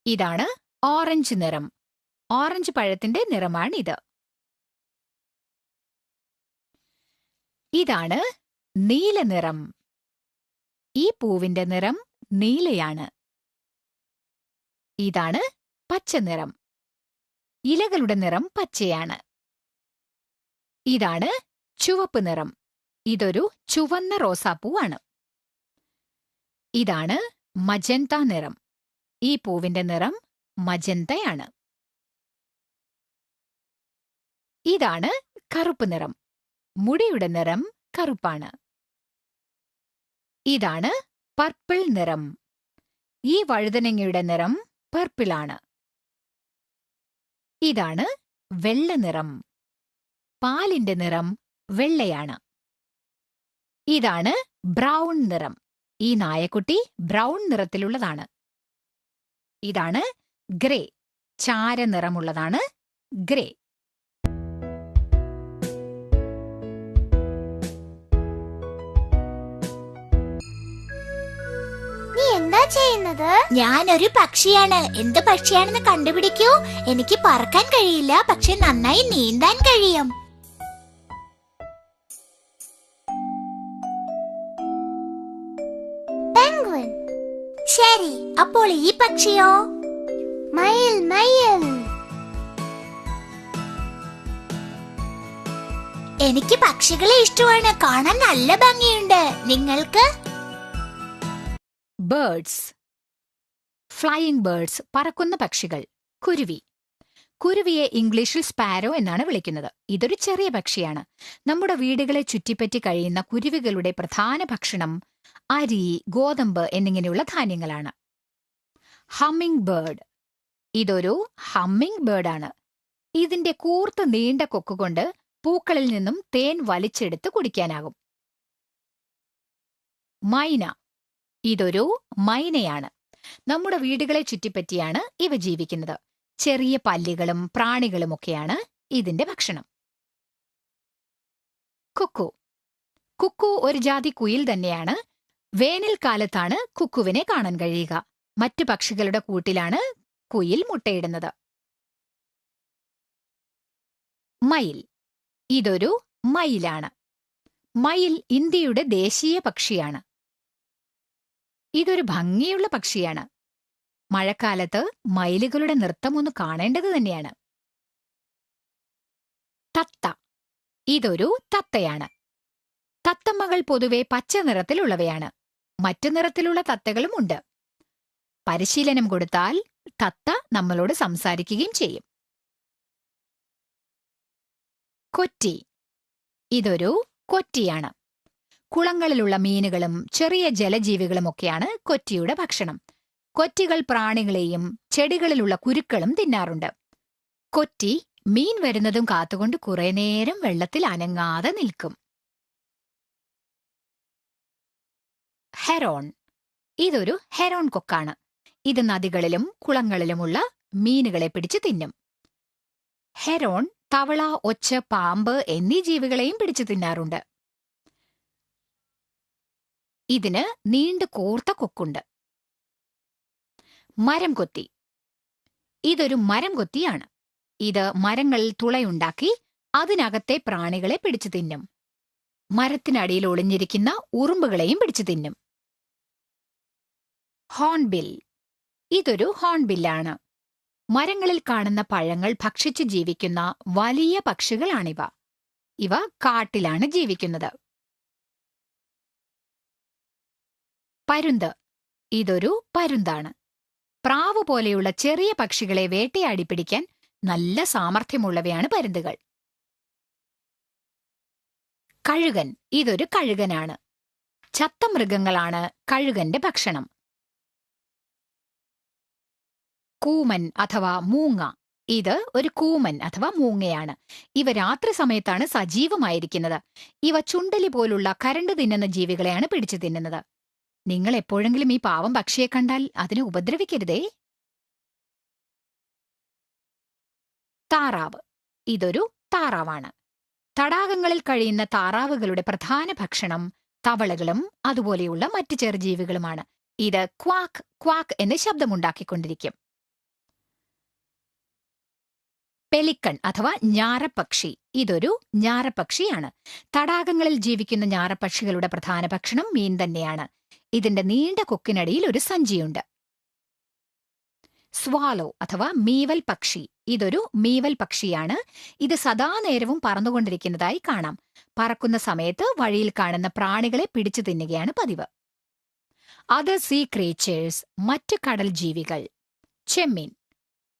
ഇതാണ് ഓറഞ്ച് നിറം. ഓറഞ്ച് പഴത്തിന്റെ നിറമാണിത്. ഇതാണ് നീല നിറം. ഈ പൂവിന്റെ നിറം നീലയാണ്. ഇതാണ് പച്ച നിറം. ഇലകളുടെ നിറം പച്ചയാണ്. ഇതാണ് ചുവപ്പ് നിറം. ഇതൊരു ചുവന്ന റോസാപ്പൂവാണ്. ഇതാണ് മജന്ത നിറം. ഈ പൂവിന്റെ നിറം മജന്തയാണ്. ഇതാണ് കറുപ്പ് നിറം. മുടിയുടെ നിറം കറുപ്പാണ്. ഇതാണ് പർപ്പിൾ നിറം. ഈ വഴുതനങ്ങയുടെ നിറം പർപ്പിളാണ്. ഇതാണ് വെള്ള നിറം. പാലിന്റെ നിറം വെള്ളയാണ്. ഇതാണ് ബ്രൗൺ നിറം. ഈ നായക്കുട്ടി ബ്രൗൺ നിറത്തിലുള്ളതാണ്. ഇതാണ് ഗ്രേ. ചാരനിറമുള്ളതാണ് ഗ്രേ. നീ എന്താ ചെയ്യുന്നത്? ഞാനൊരു പക്ഷിയാണ്. എന്ത് പക്ഷിയാണെന്ന് കണ്ടുപിടിക്കൂ. എനിക്ക് പറക്കാൻ കഴിയില്ല, പക്ഷെ നന്നായി നീന്താൻ കഴിയും. പെൻഗ്വിൻ. ശരി, അപ്പോൾ ഈ പക്ഷിയോ? മയിൽ. മയിൽ. എനിക്ക് പക്ഷികളെ ഇഷ്ടമാണ്. കാണാൻ നല്ല ഭംഗിയുണ്ട്. നിങ്ങൾക്ക്? ബേർഡ്സ്. ഫ്ലൈയിങ് ബേർഡ്സ്, പറക്കുന്ന പക്ഷികൾ. കുരുവി. കുരുവിയെ ഇംഗ്ലീഷിൽ സ്പാരോ എന്നാണ് വിളിക്കുന്നത്. ഇതൊരു ചെറിയ പക്ഷിയാണ്. നമ്മുടെ വീടുകളെ ചുറ്റിപ്പറ്റി കഴിയുന്ന കുരുവികളുടെ പ്രധാന ഭക്ഷണം അരി, ഗോതമ്പ് എന്നിങ്ങനെയുള്ള ധാന്യങ്ങളാണ്. Humming bird. ഇതൊരു ഹമ്മിങ് ബേർഡാണ്. ഇതിന്റെ കൂർത്ത നീണ്ട കൊക്കുകൊണ്ട് പൂക്കളിൽ നിന്നും തേൻ വലിച്ചെടുത്ത് കുടിക്കാനാകും. മൈന. ഇതൊരു മൈനയാണ്. നമ്മുടെ വീടുകളെ ചുറ്റിപ്പറ്റിയാണ് ഇവ ജീവിക്കുന്നത്. ചെറിയ പല്ലികളും പ്രാണികളുമൊക്കെയാണ് ഇതിന്റെ ഭക്ഷണം. കുക്കു. കുക്കു ഒരു ജാതി കുയിൽ തന്നെയാണ്. വേനൽക്കാലത്താണ് കുക്കുവിനെ കാണാൻ കഴിയുക. മറ്റു പക്ഷികളുടെ കൂട്ടിലാണ് കുയിൽ മുട്ടയിടുന്നത്. മയിൽ. ഇതൊരു മയിലാണ്. മയിൽ ഇന്ത്യയുടെ ദേശീയ പക്ഷിയാണ്. ഇതൊരു ഭംഗിയുള്ള പക്ഷിയാണ്. മഴക്കാലത്ത് മയിലുകളുടെ നൃത്തം ഒന്ന് കാണേണ്ടത് തന്നെയാണ്. തത്ത. ഇതൊരു തത്തയാണ്. തത്തമ്മകൾ പൊതുവെ പച്ച നിറത്തിലുള്ളവയാണ്. മറ്റു നിറത്തിലുള്ള തത്തകളും ഉണ്ട്. പരിശീലനം കൊടുത്താൽ തത്ത നമ്മളോട് സംസാരിക്കുകയും ചെയ്യും. കൊറ്റി. ഇതൊരു കൊറ്റിയാണ്. കുളങ്ങളിലുള്ള മീനുകളും ചെറിയ ജലജീവികളുമൊക്കെയാണ് കൊറ്റിയുടെ ഭക്ഷണം. കൊറ്റികൾ പ്രാണികളെയും ചെടികളിലുള്ള കുരുക്കളും തിന്നാറുണ്ട്. കൊറ്റി മീൻ വരുന്നതും കാത്തുകൊണ്ട് കുറെ നേരം വെള്ളത്തിൽ അനങ്ങാതെ നിൽക്കും. ഹെറോൺ. ഇതൊരു ഹെറോൺ കൊക്കാണ്. ഇത് നദികളിലും കുളങ്ങളിലുമുള്ള മീനുകളെ പിടിച്ചു തിന്നും. ഹെറോൺ തവള, ഒച്ച്, പാമ്പ് എന്നീ ജീവികളെയും പിടിച്ചു തിന്നാറുണ്ട്. ഇതിന് നീണ്ടു കോർത്ത കൊക്കുണ്ട്. മരം കൊത്തി. ഇതൊരു മരം കൊത്തിയാണ്. ഇത് മരങ്ങളിൽ തുളയുണ്ടാക്കി അതിനകത്തെ പ്രാണികളെ പിടിച്ചു തിന്നും. മരത്തിനടിയിൽ ഒളിഞ്ഞിരിക്കുന്ന ഉറുമ്പുകളെയും പിടിച്ചു തിന്നും. ഹോൺബിൽ. ഇതൊരു ഹോൺബില്ലാണ്. മരങ്ങളിൽ കാണുന്ന പഴങ്ങൾ ഭക്ഷിച്ചു ജീവിക്കുന്ന വലിയ പക്ഷികളാണിവ. ഇവ കാട്ടിലാണ് ജീവിക്കുന്നത്. പരുന്ത്. ഇതൊരു പരുന്താണ്. പ്രാവ് പോലെയുള്ള ചെറിയ പക്ഷികളെ വേട്ടയാടി പിടിക്കാൻ നല്ല സാമർഥ്യമുള്ളവയാണ് പരുന്തുകൾ. കഴുകൻ. ഇതൊരു കഴുകനാണ്. ചത്ത മൃഗങ്ങളാണ് കഴുകന്റെ ഭക്ഷണം. കൂമൻ അഥവാ മൂങ്ങ. ഇത് ഒരു കൂമൻ അഥവാ മൂങ്ങയാണ്. ഇവ രാത്രി സമയത്താണ് സജീവമായിരിക്കുന്നത്. ഇവ ചുണ്ടലി പോലുള്ള കരണ്ട് തിന്നുന്ന ജീവികളെയാണ് പിടിച്ചു തിന്നുന്നത്. നിങ്ങൾ എപ്പോഴെങ്കിലും ഈ പാവം പക്ഷിയെ കണ്ടാൽ അതിനെ ഉപദ്രവിക്കരുതേ. താറാവ്. ഇതൊരു താറാവാണ്. തടാകങ്ങളിൽ കഴിയുന്ന താറാവുകളുടെ പ്രധാന ഭക്ഷണം തവളകളും അതുപോലെയുള്ള മറ്റു ചെറുജീവികളുമാണ്. ഇത് ക്വാക്ക് ക്വാക്ക് എന്ന് ശബ്ദമുണ്ടാക്കിക്കൊണ്ടിരിക്കും. പെലിക്കൺ അഥവാ ഞാറപ്പക്ഷി. ഇതൊരു ഞാറപ്പക്ഷിയാണ്. തടാകങ്ങളിൽ ജീവിക്കുന്ന ഞാറപ്പക്ഷികളുടെ പ്രധാന ഭക്ഷണം മീൻ തന്നെയാണ്. ഇതിന്റെ നീണ്ട കൊക്കിനടിയിൽ ഒരു സഞ്ചിയുണ്ട്. സ്വാലോ അഥവാ മീവൽ പക്ഷി. ഇതൊരു മീവൽ പക്ഷിയാണ്. ഇത് സദാനേരവും പറന്നുകൊണ്ടിരിക്കുന്നതായി കാണാം. പറക്കുന്ന സമയത്ത് വഴിയിൽ കാണുന്ന പ്രാണികളെ പിടിച്ചു തിന്നുകയാണ് പതിവ്. Other sea creatures. മറ്റു കടൽ ജീവികൾ. ചെമ്മീൻ.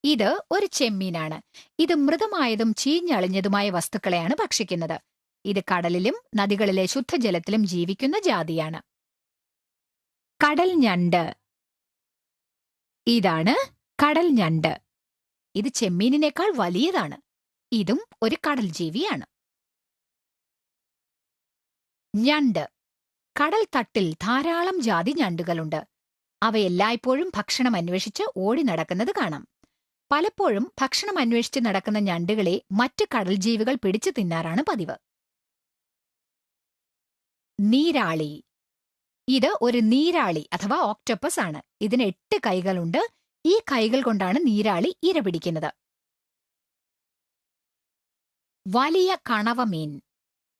ഇത് ഒരു ചെമ്മീനാണ്. ഇത് മൃതമായതും ചീഞ്ഞളിഞ്ഞതുമായ വസ്തുക്കളെയാണ് ഭക്ഷിക്കുന്നത്. ഇത് കടലിലും നദികളിലെ ശുദ്ധജലത്തിലും ജീവിക്കുന്ന ജാതിയാണ്. കടൽ ഞണ്ട്. ഇതാണ് കടൽ ഞണ്ട്. ഇത് ചെമ്മീനിനേക്കാൾ വലിയതാണ്. ഇതും ഒരു കടൽ ജീവിയാണ്. ഞണ്ട്. കടൽ തട്ടിൽ ധാരാളം ജാതി ഞണ്ടുകളുണ്ട്. അവയെല്ലായ്പ്പോഴും ഭക്ഷണം അന്വേഷിച്ച് ഓടി നടക്കുന്നത് കാണാം. പലപ്പോഴും ഭക്ഷണം അന്വേഷിച്ച് നടക്കുന്ന ഞണ്ടുകളെ മറ്റു കടൽ ജീവികൾ പിടിച്ചു തിന്നാറാണ് പതിവ്. നീരാളി. ഇത് ഒരു നീരാളി അഥവാ ഓക്ടോപ്പസ് ആണ്. ഇതിന് 8 കൈകളുണ്ട്. ഈ കൈകൾ കൊണ്ടാണ് നീരാളി ഇര പിടിക്കുന്നത്. വലിയ കണവമീൻ.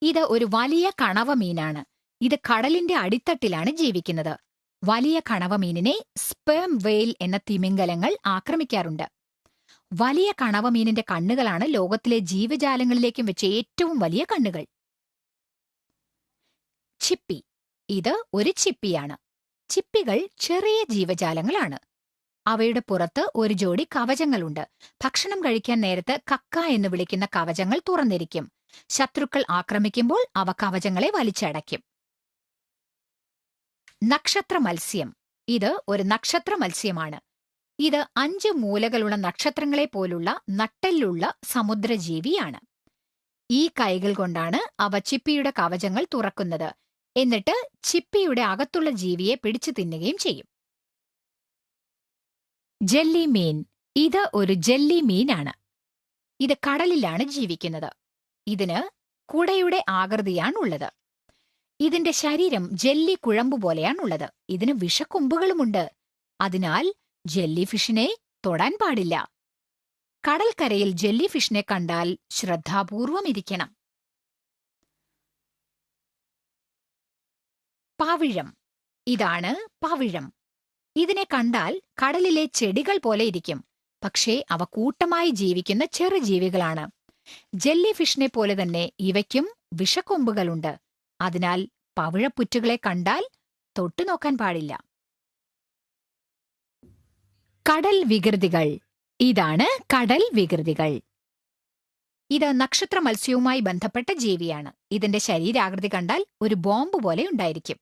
ഇത് ഒരു വലിയ കണവമീനാണ്. ഇത് കടലിന്റെ അടിത്തട്ടിലാണ് ജീവിക്കുന്നത്. വലിയ കണവമീനിനെ സ്പേം വെയിൽ എന്ന തിമിംഗലങ്ങൾ ആക്രമിക്കാറുണ്ട്. വലിയ കണവമീനിന്റെ കണ്ണുകളാണ് ലോകത്തിലെ ജീവജാലങ്ങളിലേക്കും വെച്ച് ഏറ്റവും വലിയ കണ്ണുകൾ. ചിപ്പി. ഇത് ഒരു ചിപ്പിയാണ്. ചിപ്പികൾ ചെറിയ ജീവജാലങ്ങളാണ്. അവയുടെ പുറത്ത് ഒരു ജോഡി കവചങ്ങളുണ്ട്. ഭക്ഷണം കഴിക്കാൻ നേരത്ത് കക്ക എന്ന് വിളിക്കുന്ന കവചങ്ങൾ തുറന്നിരിക്കും. ശത്രുക്കൾ ആക്രമിക്കുമ്പോൾ അവ കവചങ്ങളെ വലിച്ചടയ്ക്കും. നക്ഷത്ര മത്സ്യം. ഇത് ഒരു നക്ഷത്ര മത്സ്യമാണ്. ഇത് 5 മൂലകളുള്ള നക്ഷത്രങ്ങളെ പോലുള്ള നട്ടെല്ലുള്ള സമുദ്രജീവിയാണ്. ഈ കൈകൾ കൊണ്ടാണ് അവ ചിപ്പിയുടെ കവചങ്ങൾ തുറക്കുന്നത്. എന്നിട്ട് ചിപ്പിയുടെ അകത്തുള്ള ജീവിയെ പിടിച്ചു തിന്നുകയും ചെയ്യും. ജെല്ലി മീൻ. ഇത് ഒരു ജെല്ലി മീനാണ്. ഇത് കടലിലാണ് ജീവിക്കുന്നത്. ഇതിന് കുടയുടെ ആകൃതിയാണുള്ളത്. ഇതിന്റെ ശരീരം ജെല്ലി കുഴമ്പ് പോലെയാണുള്ളത്. ഇതിന് വിഷക്കൊമ്പുകളുമുണ്ട്. അതിനാൽ ജെല്ലി ഫിഷിനെ തൊടാൻ പാടില്ല. കടൽക്കരയിൽ ജെല്ലി ഫിഷിനെ കണ്ടാൽ ശ്രദ്ധാപൂർവം ഇരിക്കണം. പവിഴം. ഇതാണ് പവിഴം. ഇതിനെ കണ്ടാൽ കടലിലെ ചെടികൾ പോലെ ഇരിക്കും. പക്ഷേ അവ കൂട്ടമായി ജീവിക്കുന്ന ചെറുജീവികളാണ്. ജെല്ലി ഫിഷിനെ പോലെ തന്നെ ഇവയ്ക്കും വിഷക്കൊമ്പുകളുണ്ട്. അതിനാൽ പവിഴപ്പുറ്റുകളെ കണ്ടാൽ തൊട്ടുനോക്കാൻ പാടില്ല. കടൽ വികൃതികൾ. ഇതാണ് കടൽ വികൃതികൾ. ഇത് നക്ഷത്ര മത്സ്യവുമായി ബന്ധപ്പെട്ട ജീവിയാണ്. ഇതിന്റെ ശരീരാകൃതി കണ്ടാൽ ഒരു ബോംബ് പോലെ ഉണ്ടായിരിക്കും.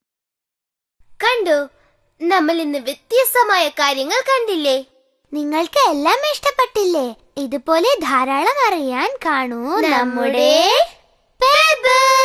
കണ്ടു, നമ്മൾ ഇന്ന് വ്യത്യസ്തമായ കാര്യങ്ങൾ കണ്ടില്ലേ? നിങ്ങൾക്ക് എല്ലാം ഇഷ്ടപ്പെട്ടില്ലേ? ഇതുപോലെ ധാരാളം അറിയാൻ കാണൂ നമ്മുടെ പേപ്പർ.